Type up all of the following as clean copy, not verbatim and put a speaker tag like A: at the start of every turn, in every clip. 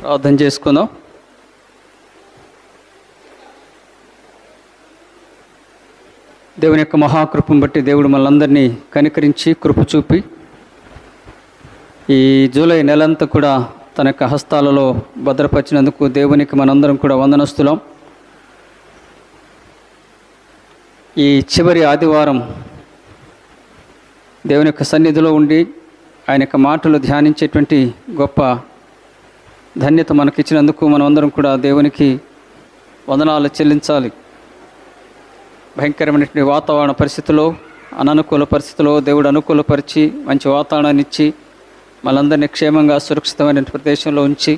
A: ప్రార్థన చేసుకుందాం. దేవుని యొక్క మహాకృపను బట్టి దేవుడు మనందరినీ కనికరించి కృప చూపి ఈ జూలై నెలంతా కూడా తన యొక్క హస్తాలలో భద్రపరిచినందుకు దేవునికి మనందరం కూడా వందనస్తులం. ఈ చివరి ఆదివారం దేవుని యొక్క సన్నిధిలో ఉండి ఆయన యొక్క మాటలు ధ్యానించేటువంటి గొప్ప ధన్యత మనకిచ్చినందుకు మనమందరం కూడా దేవునికి వందనాలు చెల్లించాలి. భయంకరమైనటువంటి వాతావరణ పరిస్థితుల్లో, అననుకూల పరిస్థితుల్లో దేవుడు అనుకూలపరిచి మంచి వాతావరణాన్ని ఇచ్చి మనందరినీ క్షేమంగా సురక్షితమైన ప్రదేశంలో ఉంచి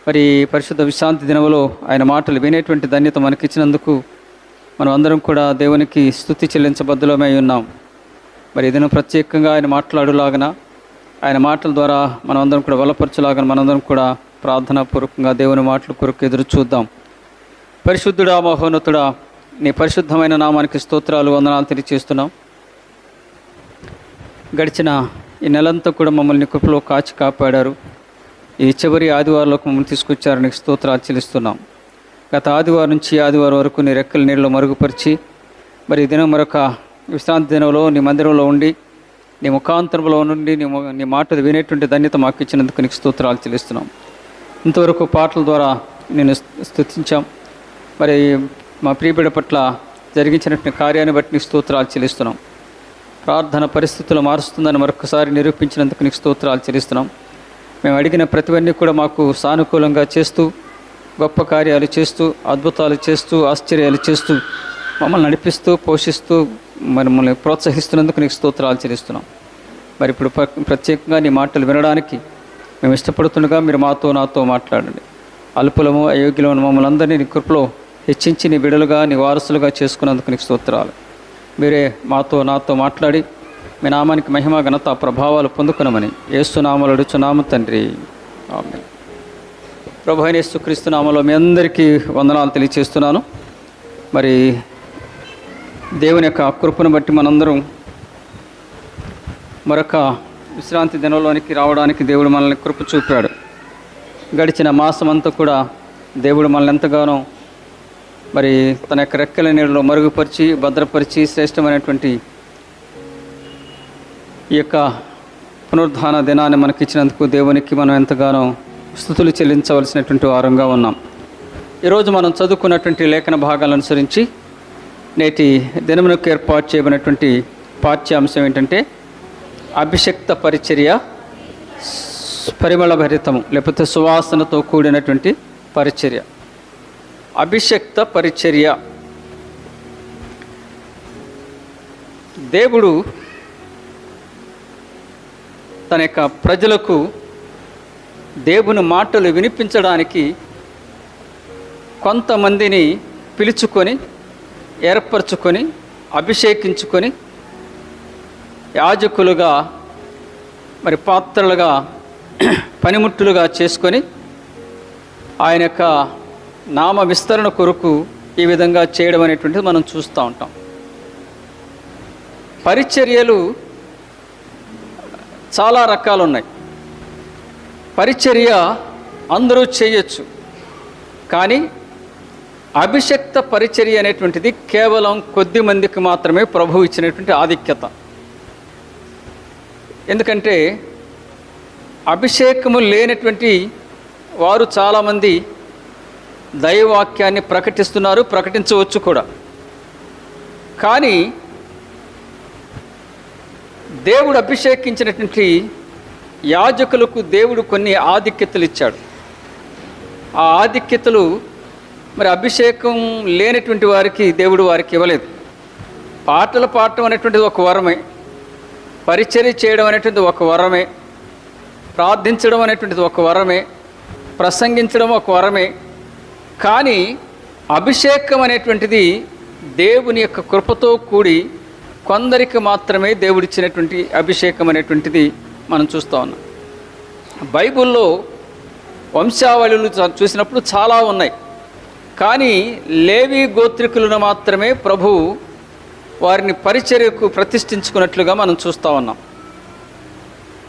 A: మరి పరిశుద్ధ విశ్రాంతి దినములో ఆయన మాటలు వినేటువంటి ధన్యత మనకిచ్చినందుకు మనం అందరం కూడా దేవునికి స్తుతి చెల్లించబద్దులమై ఉన్నాం. మరి ఇదిన ప్రత్యేకంగా ఆయన మాట్లాడులాగన, ఆయన మాటల ద్వారా మనమందరం కూడా బలపరచులాగన మనందరం కూడా ప్రార్థనాపూర్వకంగా దేవుని మాటల కొరకు ఎదురు చూద్దాం. పరిశుద్ధుడా, మహోన్నతుడా, నీ పరిశుద్ధమైన నామానికి స్తోత్రాలు, వందనాలు తెలియజేస్తున్నాం. గడిచిన ఈ నెలంతా కూడా మమ్మల్ని కృపలో కాచి కాపాడారు. ఈ చివరి ఆదివారంలోకి మమ్మల్ని తీసుకొచ్చారు, నీకు స్తోత్రాలు చెల్లిస్తున్నాం. గత ఆదివారం నుంచి ఆదివారం వరకు నీ రెక్కల నీళ్ళలో మరుగుపరిచి మరి ఈ దినం మరొక విశ్రాంతి దినంలో నీ మందిరంలో ఉండి నీ ముఖాంతరంలో నుండి నీ మాటలు వినేటువంటి ధన్యత మాకు ఇచ్చినందుకు నీకు స్తోత్రాలు చెల్లిస్తున్నాం. ఇంతవరకు పాటల ద్వారా నేను స్తుతించాం. మరి మా ప్రియబిడ్డ పట్ల జరిగించినటువంటి కార్యాన్ని బట్టి నీకు స్తోత్రాలు చెల్లిస్తున్నాం. ప్రార్థన పరిస్థితులు మారుస్తుందని మరొకసారి నిరూపించినందుకు నీకు స్తోత్రాలు చెల్లిస్తున్నాం. మేము అడిగిన ప్రతివన్నీ కూడా మాకు సానుకూలంగా చేస్తూ, గొప్ప కార్యాలు చేస్తూ, అద్భుతాలు చేస్తూ, ఆశ్చర్యాలు చేస్తూ మమ్మల్ని నడిపిస్తూ, పోషిస్తూ మరి మమ్మల్ని ప్రోత్సహిస్తున్నందుకు నీకు స్తోత్రాలు చెల్లిస్తున్నాం. మరి ఇప్పుడు ప్రత్యేకంగా నీ మాటలు వినడానికి మేము ఇష్టపడుతుండగా మీరు మాతో నాతో మాట్లాడండి. అల్పులము అయోగ్యులము మమ్మల్ని అందరినీ నీ కృపలో హెచ్చించి నీ బిడలుగా నీ వారసులుగా చేసుకున్నందుకు నీకు స్తోత్రాలు. మీరే మాతో నాతో మాట్లాడి మీ నామానికి మహిమ ఘనత ప్రభావాలు పొందుకునమని యేసు నామములో అడుగుచున్నాము తండ్రి, ఆమేన్. ప్రభు అయిన యేసుక్రీస్తు నామములో మీ అందరికీ వందనాలు తెలియజేస్తున్నాను. మరి దేవుని యొక్క కృపను బట్టి మనందరం మరొక విశ్రాంతి దినంలోనికి రావడానికి దేవుడు మనల్ని కృప చూపాడు. గడిచిన మాసం అంతా కూడా దేవుడు మనల్ని ఎంతగానో మరి తన యొక్క రెక్కల నీళ్ళలో మరుగుపరిచి భద్రపరిచి శ్రేష్టమైనటువంటి ఈ యొక్క పునరుద్ధాన దినాన్ని మనకిచ్చినందుకు దేవునికి మనం ఎంతగానో స్తుతులు చెల్లించవలసినటువంటి వారంగా ఉన్నాం. ఈరోజు మనం చదువుకున్నటువంటి లేఖన భాగాలను అనుసరించి నేటి దినమునకు ఏర్పాటు చేయబడినటువంటి పాఠ్యాంశం ఏంటంటే అభిషక్త పరిచర్య, పరిమళ భరితము లేకపోతే సువాసనతో కూడినటువంటి పరిచర్య. అభిషక్త పరిచర్య. దేవుడు తన యొక్క ప్రజలకు దేవుని మాటలు వినిపించడానికి కొంతమందిని పిలుచుకొని ఏర్పరచుకొని అభిషేకించుకొని యాజకులుగా మరి పాత్రలుగా పనిముట్టులుగా చేసుకొని ఆయన యొక్క నామ విస్తరణ కొరకు ఈ విధంగా చేయడం అనేటువంటిది మనం చూస్తూ ఉంటాం. పరిచర్యలు చాలా రకాలు ఉన్నాయి. పరిచర్య అందరూ చేయొచ్చు, కానీ అభిషక్త పరిచర్య అనేటువంటిది కేవలం కొద్ది మందికి మాత్రమే ప్రభువు ఇచ్చినటువంటి ఆధిక్యత. ఎందుకంటే అభిషేకము లేనటువంటి వారు చాలామంది దైవవాక్యాన్ని ప్రకటిస్తున్నారు, ప్రకటించవచ్చు కూడా. కానీ దేవుడు అభిషేకించినటువంటి యాజకులకు దేవుడు కొన్ని ఆధిక్యతలు ఇచ్చాడు. ఆ ఆధిక్యతలు మరి అభిషేకం లేనటువంటి వారికి దేవుడు వారికి ఇవ్వలేదు. పాటలు పాడటం అనేటువంటిది ఒక వరమే, పరిచర్య చేయడం అనేటువంటిది ఒక వరమే, ప్రార్థించడం అనేటువంటిది ఒక వరమే, ప్రసంగించడం ఒక వరమే. కానీ అభిషేకం అనేటువంటిది దేవుని యొక్క కృపతో కూడి కొందరికి మాత్రమే దేవుడిచ్చినటువంటి అభిషేకం అనేటువంటిది మనం చూస్తూ ఉన్నాం. బైబిల్లో వంశావళులు చూసినప్పుడు చాలా ఉన్నాయి, కానీ లేవి గోత్రికులను మాత్రమే ప్రభు వారిని పరిచర్యకు ప్రతిష్ఠించుకున్నట్లుగా మనం చూస్తూ ఉన్నాం.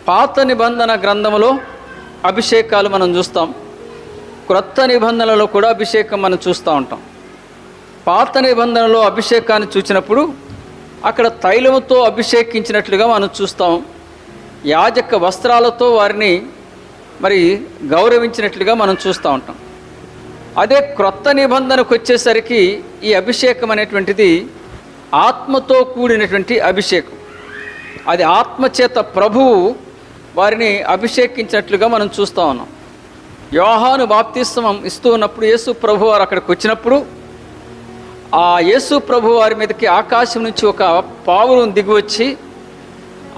A: పాత నిబంధన గ్రంథములో అభిషేకాలు మనం చూస్తాం. క్రొత్త నిబంధనలో కూడా అభిషేకం మనం చూస్తూ ఉంటాం. పాత నిబంధనలో అభిషేకాన్ని చూసినప్పుడు అక్కడ తైలముతో అభిషేకించినట్లుగా మనం చూస్తాం. యాజక వస్త్రాలతో వారిని మరి గౌరవించినట్లుగా మనం చూస్తూ ఉంటాం. అదే క్రొత్త నిబంధనకు వచ్చేసరికి ఈ అభిషేకం అనేటువంటిది ఆత్మతో కూడినటువంటి అభిషేకం. అది ఆత్మచేత ప్రభువు వారిని అభిషేకించినట్లుగా మనం చూస్తూ ఉన్నాం. యోహాను బాప్తిస్మం ఇస్తూ ఉన్నప్పుడు యేసు ప్రభు వారు అక్కడికి వచ్చినప్పుడు ఆ యేసు ప్రభు వారి మీదకి ఆకాశం నుంచి ఒక పావురం దిగివచ్చి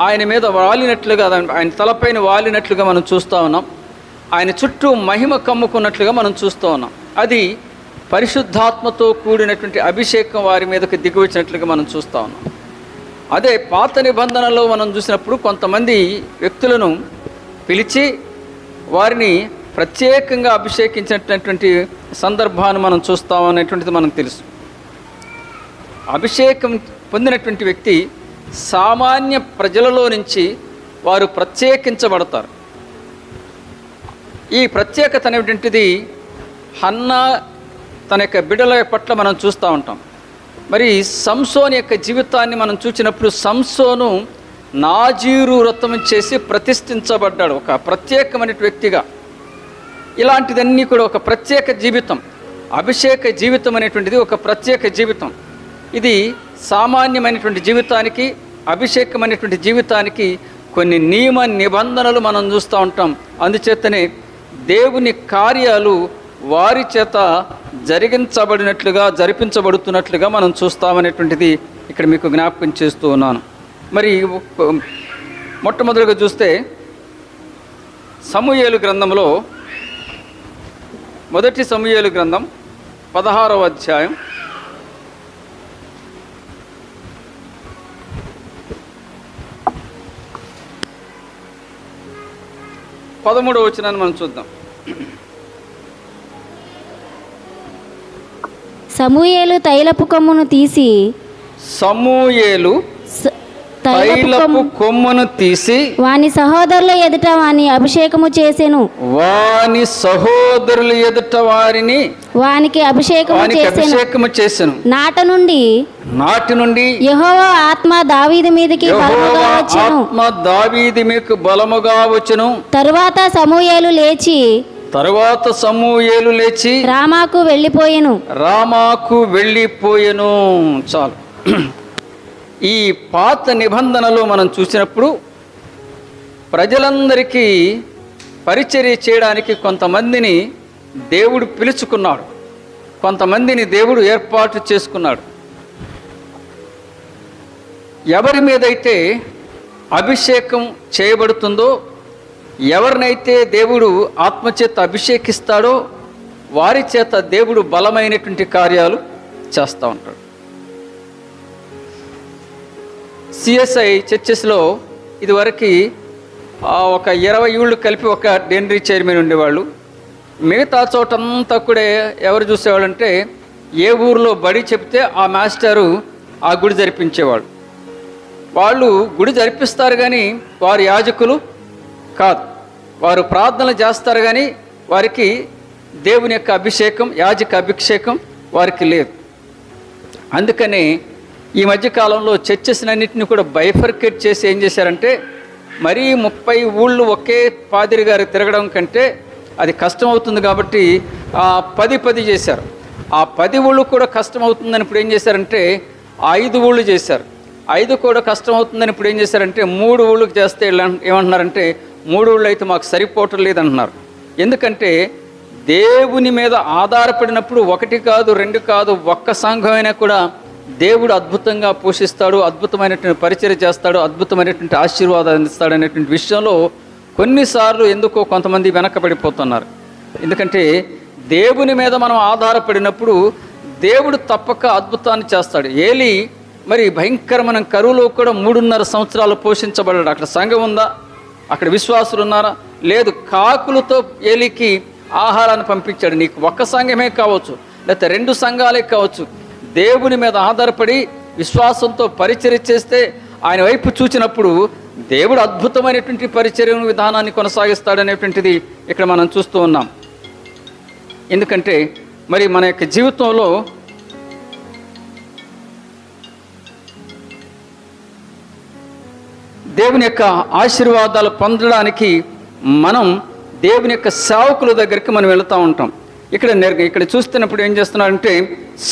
A: ఆయన మీద వాలినట్లుగా, ఆయన తలపైన వాలినట్లుగా మనం చూస్తూ ఉన్నాం. ఆయన చుట్టూ మహిమ కమ్ముకున్నట్లుగా మనం చూస్తూ ఉన్నాం. అది పరిశుద్ధాత్మతో కూడినటువంటి అభిషేకం వారి మీదకి దిగివచ్చినట్లుగా మనం చూస్తూ ఉన్నాం. అదే పాత నిబంధనలో మనం చూసినప్పుడు కొంతమంది వ్యక్తులను పిలిచి వారిని ప్రత్యేకంగా అభిషేకించినటువంటి సందర్భాన్ని మనం చూస్తాం అనేటువంటిది మనకు తెలుసు. అభిషేకం పొందినటువంటి వ్యక్తి సామాన్య ప్రజలలో నుంచి వారు ప్రత్యేకించబడతారు. ఈ ప్రత్యేకత అనేటువంటిది హన్నా తన యొక్క బిడ్డల పట్ల మనం చూస్తూ ఉంటాం. మరి సంసోను యొక్క జీవితాన్ని మనం చూసినప్పుడు సంసోను నాజీరు వ్రతం చేసి ప్రతిష్ఠించబడ్డాడు ఒక ప్రత్యేకమైన వ్యక్తిగా. ఇలాంటిదన్నీ కూడా ఒక ప్రత్యేక జీవితం. అభిషేక జీవితం అనేటువంటిది ఒక ప్రత్యేక జీవితం. ఇది సామాన్యమైనటువంటి జీవితానికి, అభిషేకమైనటువంటి జీవితానికి కొన్ని నియమ నిబంధనలు మనం చూస్తూ ఉంటాం. అందుచేతనే దేవుని కార్యాలు వారి చేత జరిపించబడుతున్నట్లుగా మనం చూస్తామనేటువంటిది ఇక్కడ మీకు జ్ఞాపకం చేస్తూ ఉన్నాను. మరి మొట్టమొదటిగా చూస్తే సమూయేలు గ్రంథంలో, మొదటి సమూయేలు గ్రంథం 16వ అధ్యాయం 13వ వచనాన్ని మనం చూద్దాం.
B: సమూయేలు తైలపు కొమ్మును తీసి వాని సహోదరుల ఎదుట వాని అభిషేకము చేసెను. వానికి అభిషేకము చేసెను. నాటి నుండి యెహోవా ఆత్మ దావీదు మీదకి బలముగా వచ్చెను. తరువాత సమూయేలు లేచి రామాకు వెళ్ళిపోయెను.
A: చాలు. ఈ పాత నిబంధనలో మనం చూసినప్పుడు ప్రజలందరికీ పరిచర్య చేయడానికి కొంతమందిని దేవుడు పిలుచుకున్నాడు, కొంతమందిని దేవుడు ఏర్పాటు చేసుకున్నాడు. ఎవరి మీదైతే అభిషేకం చేయబడుతుందో, ఎవరినైతే దేవుడు ఆత్మచేత అభిషేకిస్తాడో వారి చేత దేవుడు బలమైనటువంటి కార్యాలు చేస్తూ ఉంటాడు. సిఎస్ఐ చర్చెస్లో ఇదివరకు ఒక 20 ఏళ్ళు కలిపి ఒక డెన్రీ చైర్మన్ ఉండేవాళ్ళు. మిగతా చోటంతా కూడా ఎవరు చూసేవాళ్ళంటే ఏ ఊరిలో బడి చెప్తే ఆ మాస్టరు ఆ గుడి జరిపించేవాడు. వాళ్ళు గుడి జరిపిస్తారు కానీ వారు యాజకులు కాదు. వారు ప్రార్థనలు చేస్తారు కానీ వారికి దేవుని యొక్క అభిషేకం, యాజక అభిషేకం వారికి లేదు. అందుకని ఈ మధ్యకాలంలో చర్చెస్నన్నింటినీ కూడా బైఫర్కేట్ చేసి ఏం చేశారంటే, మరీ 30 ఊళ్ళు ఒకే పాదిరి గారు తిరగడం కంటే అది కష్టమవుతుంది కాబట్టి 10 చేశారు. ఆ 10 ఊళ్ళు కూడా కష్టమవుతుందని ఇప్పుడు ఏం చేశారంటే 5 ఊళ్ళు చేశారు. 5 కూడా కష్టమవుతుందని ఇప్పుడు ఏం చేశారంటే 3 ఊళ్ళకి చేస్తే ఏమంటున్నారంటే 3 ఊళ్ళు అయితే మాకు సరిపోవటం లేదంటున్నారు. ఎందుకంటే దేవుని మీద ఆధారపడినప్పుడు 1 కాదు 2 కాదు, ఒక్క సంఘమైనా కూడా దేవుడు అద్భుతంగా పోషిస్తాడు, అద్భుతమైనటువంటి పరిచర్య చేస్తాడు, అద్భుతమైనటువంటి ఆశీర్వాదాలు అందిస్తాడు అనేటువంటి విషయంలో కొన్నిసార్లు ఎందుకో కొంతమంది వెనకబడిపోతున్నారు. ఎందుకంటే దేవుని మీద మనం ఆధారపడినప్పుడు దేవుడు తప్పక అద్భుతాన్ని చేస్తాడు. ఏలీ మరి భయంకరమైన కరువులో కూడా 3.5 సంవత్సరాలు పోషించబడ్డాడు. అక్కడ సంఘం ఉందా? అక్కడ విశ్వాసులు ఉన్నారా? లేదు. కాకులతో ఏలీకి ఆహారాన్ని పంపించాడు. నీకు ఒక్క సంఘమే కావచ్చు, లేకపోతే 2 సంఘాలే కావచ్చు, దేవుని మీద ఆధారపడి విశ్వాసంతో పరిచర్య చేస్తే ఆయన వైపు చూచినప్పుడు దేవుడు అద్భుతమైనటువంటి పరిచర్య విధానాన్ని కొనసాగిస్తాడనేటువంటిది ఇక్కడ మనం చూస్తూ ఉన్నాం. ఎందుకంటే మరి మన యొక్క జీవితంలో దేవుని యొక్క ఆశీర్వాదాలు పొందడానికి మనం దేవుని యొక్క సేవకుల దగ్గరికి మనం వెళుతూ ఉంటాం. ఇక్కడ చూస్తున్నప్పుడు ఏం చేస్తున్నారంటే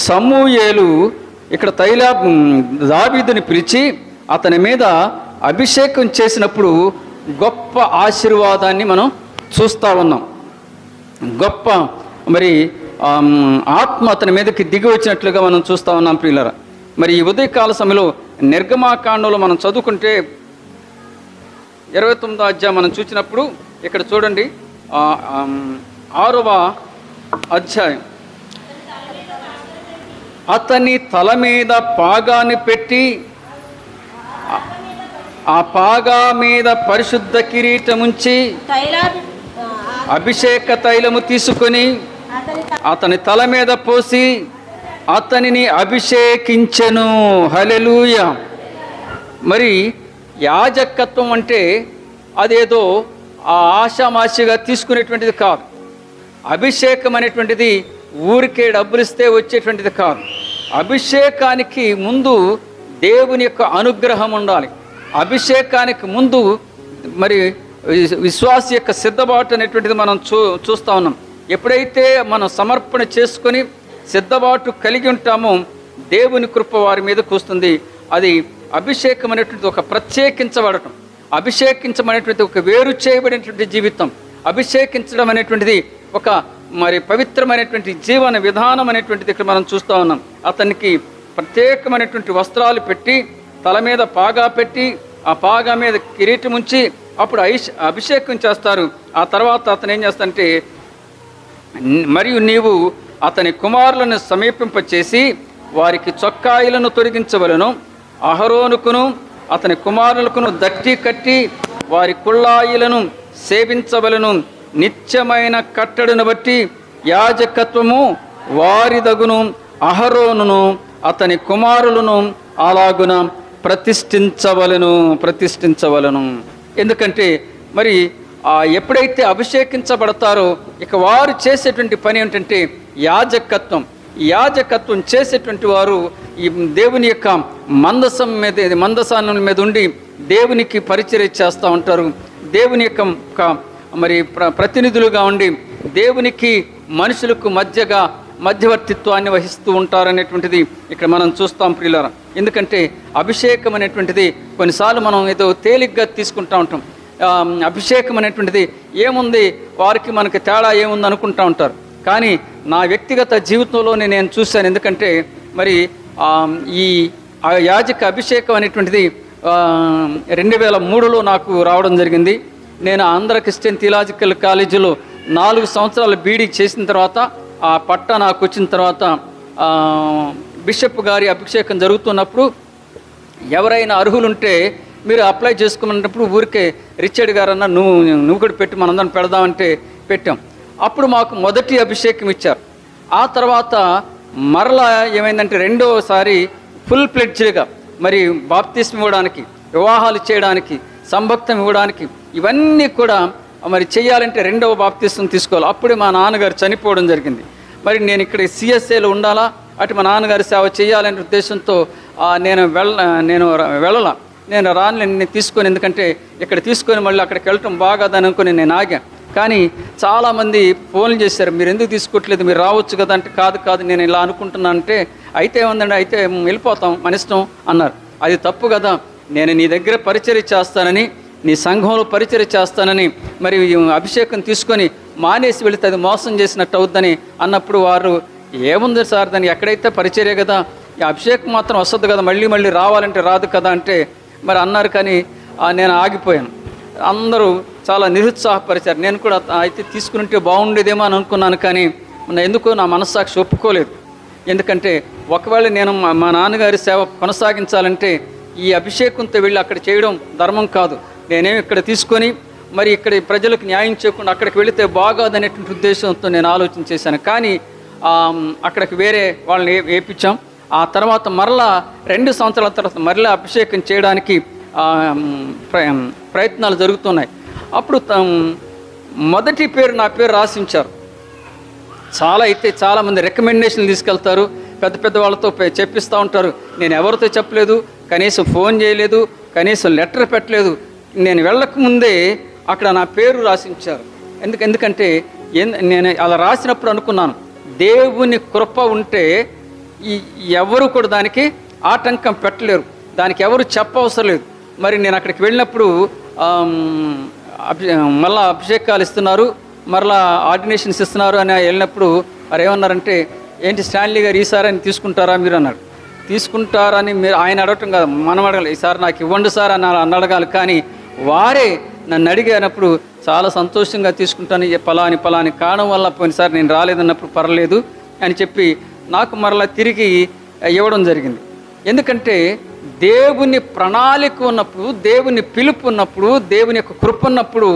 A: సమూయేలు ఇక్కడ దావీదుని పిలిచి అతని మీద అభిషేకం చేసినప్పుడు గొప్ప ఆశీర్వాదాన్ని మనం చూస్తూ ఉన్నాం. గొప్ప మరి ఆత్మ అతని మీదకి దిగి వచ్చినట్లుగా మనం చూస్తూ ఉన్నాం ప్రియులారా. మరి ఈ ఉదయకాల సమయంలో నిర్గమాకాండంలో మనం చదువుకుంటే 29వ అధ్యాయం మనం చూసినప్పుడు ఇక్కడ చూడండి 6వ అధ్యాయం. అతని తల మీద పాగాన్ని పెట్టి ఆ పాగా మీద పరిశుద్ధ కిరీటముంచి అభిషేక తైలము తీసుకొని అతని తల మీద పోసి అతనిని అభిషేకించెను. హల్లెలూయా. మరి యాజకత్వం అంటే అదేదో ఆషామాషిగా తీసుకునేటువంటిది కాదు. అభిషేకం అనేటువంటిది ఊరికే డబ్బులు ఇస్తే వచ్చేటువంటిది కాదు. అభిషేకానికి ముందు దేవుని యొక్క అనుగ్రహం ఉండాలి. అభిషేకానికి ముందు మరి విశ్వాస యొక్క సిద్ధబాటు అనేటువంటిది మనం చూస్తూ ఉన్నాం. ఎప్పుడైతే మనం సమర్పణ చేసుకొని సిద్ధబాటు కలిగి ఉంటామో దేవుని కృప వారి మీదకు వస్తుంది. అది అభిషేకం అనేటువంటిది ఒక ప్రత్యేకించబడటం, అభిషేకించమనేటువంటిది ఒక వేరు చేయబడినటువంటి జీవితం, అభిషేకించడం అనేటువంటిది ఒక మరి పవిత్రమైనటువంటి జీవన విధానం అనేటువంటిది ఇక్కడ మనం చూస్తూ ఉన్నాం. అతనికి ప్రత్యేకమైనటువంటి వస్త్రాలు పెట్టి తల మీద పాగా పెట్టి ఆ పాగా మీద కిరీటం ఉంచి అప్పుడు అభిషేకం చేస్తారు. ఆ తర్వాత అతను ఏం చేస్తాడంటే మరియు నీవు అతని కుమారులను సమీపింపచేసి వారికి చొక్కాయిలను తొలగించవలను, అహరోనుకును అతని కుమారులకును దట్టి కట్టి వారి కుళ్ళాయిలను సేవించవలను. నిత్యమైన కట్టడిని బట్టి యాజకత్వము వారిదగును, అహరోనును అతని కుమారులను అలాగున ప్రతిష్ఠించవలను. ఎందుకంటే మరి ఎప్పుడైతే అభిషేకించబడతారో ఇక వారు చేసేటువంటి పని ఏంటంటే యాజకత్వం. యాజకత్వం చేసేటువంటి వారు ఈ దేవుని యొక్క మందసానం మీద ఉండి దేవునికి పరిచర్య చేస్తూ ఉంటారు. దేవుని యొక్క మరి ప్రతినిధులుగా ఉండి దేవునికి మనుషులకు మధ్యవర్తిత్వాన్ని వహిస్తూ ఉంటారనేటువంటిది ఇక్కడ మనం చూస్తాం ప్రియులారా. ఎందుకంటే అభిషేకం అనేటువంటిది కొన్నిసార్లు మనం ఏదో తేలిగ్గా తీసుకుంటూ ఉంటాం. అభిషేకం అనేటువంటిది ఏముంది, వారికి మనకి తేడా ఏముంది అనుకుంటూ ఉంటారు. కానీ నా వ్యక్తిగత జీవితంలోనే నేను చూశాను. ఎందుకంటే మరి ఈ యాజక అభిషేకం అనేటువంటిది 2003లో నాకు రావడం జరిగింది. నేను ఆంధ్ర క్రిస్టియన్ థియలాజికల్ కాలేజీలో 4 సంవత్సరాలు బీడీ చేసిన తర్వాత ఆ పట్ట నాకు వచ్చిన తర్వాత బిషప్ గారి అభిషేకం జరుగుతున్నప్పుడు ఎవరైనా అర్హులుంటే మీరు అప్లై చేసుకోమన్నప్పుడు ఊరికే రిచర్డ్ గారు అన్న నువ్వు కూడా పెట్టి మనందరం పెడదామంటే పెట్టాం. అప్పుడు మాకు మొదటి అభిషేకం ఇచ్చారు. ఆ తర్వాత మరలా ఏమైందంటే రెండోసారి ఫుల్ ప్లెడ్జ్డ్గా మరి బాప్తిస్మం ఇవ్వడానికి, వివాహాలు చేయడానికి, సంభక్తం ఇవ్వడానికి ఇవన్నీ కూడా మరి చేయాలంటే రెండవ బాప్తిస్మం తీసుకోవాలి. అప్పుడే మా నాన్నగారు చనిపోవడం జరిగింది. మరి నేను ఇక్కడ సిఎస్ఏలో ఉండాలా, అటు మా నాన్నగారి సేవ చేయాలనే ఉద్దేశంతో నేను వెళ్ళాల. నేను నేను తీసుకొని, ఎందుకంటే ఇక్కడ తీసుకొని మళ్ళీ అక్కడికి వెళ్ళటం బాగాదని అనుకుని నేను ఆగా. కానీ చాలామంది ఫోన్లు చేశారు, మీరు ఎందుకు తీసుకోవట్లేదు, మీరు రావచ్చు కదా అంటే కాదు నేను ఇలా అనుకుంటున్నాను అంటే అయితే ఏముందండి, అయితే వెళ్ళిపోతాం మన ఇష్టం అన్నారు. అది తప్పు కదా. నేను నీ దగ్గర పరిచర్య చేస్తానని, నీ సంఘంలో పరిచర్య చేస్తానని మరి అభిషేకం తీసుకొని మానేసి వెళితే అది మోసం చేసినట్టు అవుద్దని అన్నప్పుడు వారు ఏముంది సార్, దాన్ని ఎక్కడైతే పరిచర్య కదా, ఈ అభిషేకం మాత్రం వస్తుంది కదా, మళ్ళీ రావాలంటే రాదు కదా అంటే మరి అన్నారు. కానీ నేను ఆగిపోయాను. అందరూ చాలా నిరుత్సాహపరిచారు. నేను కూడా అయితే తీసుకుంటే బాగుండేదేమో అని అనుకున్నాను. కానీ ఎందుకో నా మనస్సాక్షి ఒప్పుకోలేదు. ఎందుకంటే ఒకవేళ నేను మా నాన్నగారి సేవ కొనసాగించాలంటే ఈ అభిషేకంతో వెళ్ళి అక్కడ చేయడం ధర్మం కాదు. నేనేమి ఇక్కడ తీసుకొని మరి ఇక్కడ ప్రజలకు న్యాయం చేయకుండా అక్కడికి వెళితే బాగాదనేటువంటి ఉద్దేశంతో నేను ఆలోచన చేశాను. కానీ అక్కడికి వేరే వాళ్ళని వేయించాం. ఆ తర్వాత మరలా 2 సంవత్సరాల తర్వాత మరలా అభిషేకం చేయడానికి ప్రయత్నాలు జరుగుతున్నాయి. అప్పుడు మొదటి పేరు నా పేరు రాసించారు. చాలా అయితే చాలామంది రికమెండేషన్లు తీసుకెళ్తారు, పెద్ద పెద్ద వాళ్ళతో చెప్పిస్తూ ఉంటారు. నేను ఎవరితో చెప్పలేదు, కనీసం ఫోన్ చేయలేదు, కనీసం లెటర్ పెట్టలేదు. నేను వెళ్ళకముందే అక్కడ నా పేరు రాసించారు. ఎందుకంటే నేను అలా రాసినప్పుడు అనుకున్నాను, దేవుని కృప ఉంటే ఎవరు కూడా దానికి ఆటంకం పెట్టలేరు, దానికి ఎవరు చెప్పవసరం లేదు. మరి నేను అక్కడికి వెళ్ళినప్పుడు మళ్ళా అభిషేకాలు ఇస్తున్నారు, మరలా ఆర్డినేషన్స్ ఇస్తున్నారు అని వెళ్ళినప్పుడు వారు ఏమన్నారంటే, ఏంటి స్టాన్లీ గారు ఈసారి తీసుకుంటారా మీరు అన్నారు. తీసుకుంటారని మీరు ఆయన అడగటం కాదు, మనం అడగాలి. ఈసారి నాకు ఇవ్వండి సార్ అని అడగాలి. కానీ వారే నన్ను అడిగినప్పుడు చాలా సంతోషంగా తీసుకుంటాను, పలాని కారణం వల్ల పోయినసారి నేను రాలేదన్నప్పుడు పర్లేదు అని చెప్పి నాకు మరలా తిరిగి ఇవ్వడం జరిగింది. ఎందుకంటే దేవుని ప్రణాళిక ఉన్నప్పుడు, దేవుని పిలుపు ఉన్నప్పుడు, దేవుని యొక్క కృప ఉన్నప్పుడు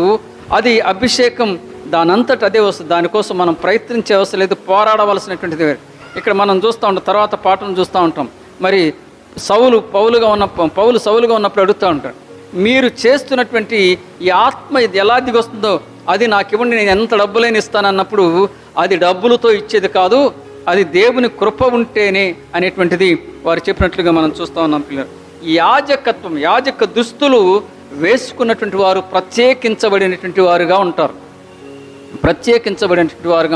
A: అది అభిషేకం దానంతట అదే వస్తుంది. దానికోసం మనం ప్రయత్నించే అవసరం లేదు, పోరాడవలసినటువంటిది. ఇక్కడ మనం చూస్తూ ఉంటాం, తర్వాత పాటను చూస్తూ ఉంటాం. మరి పౌలు సౌలుగా ఉన్నప్పుడు అడుగుతూ ఉంటాడు, మీరు చేస్తున్నటువంటి ఈ ఆత్మ ఇది ఎలా దిగొస్తుందో అది నాకు ఇవ్వండి, నేను ఎంత డబ్బులైనా ఇస్తానన్నప్పుడు అది డబ్బులతో ఇచ్చేది కాదు, అది దేవుని కృప ఉంటేనే అనేటువంటిది వారు చెప్పినట్లుగా మనం చూస్తూ ఉన్నాం. పిల్లలు, ఈ యాజక దుస్తులు వేసుకున్నటువంటి వారు ప్రత్యేకించబడినటువంటి వారుగా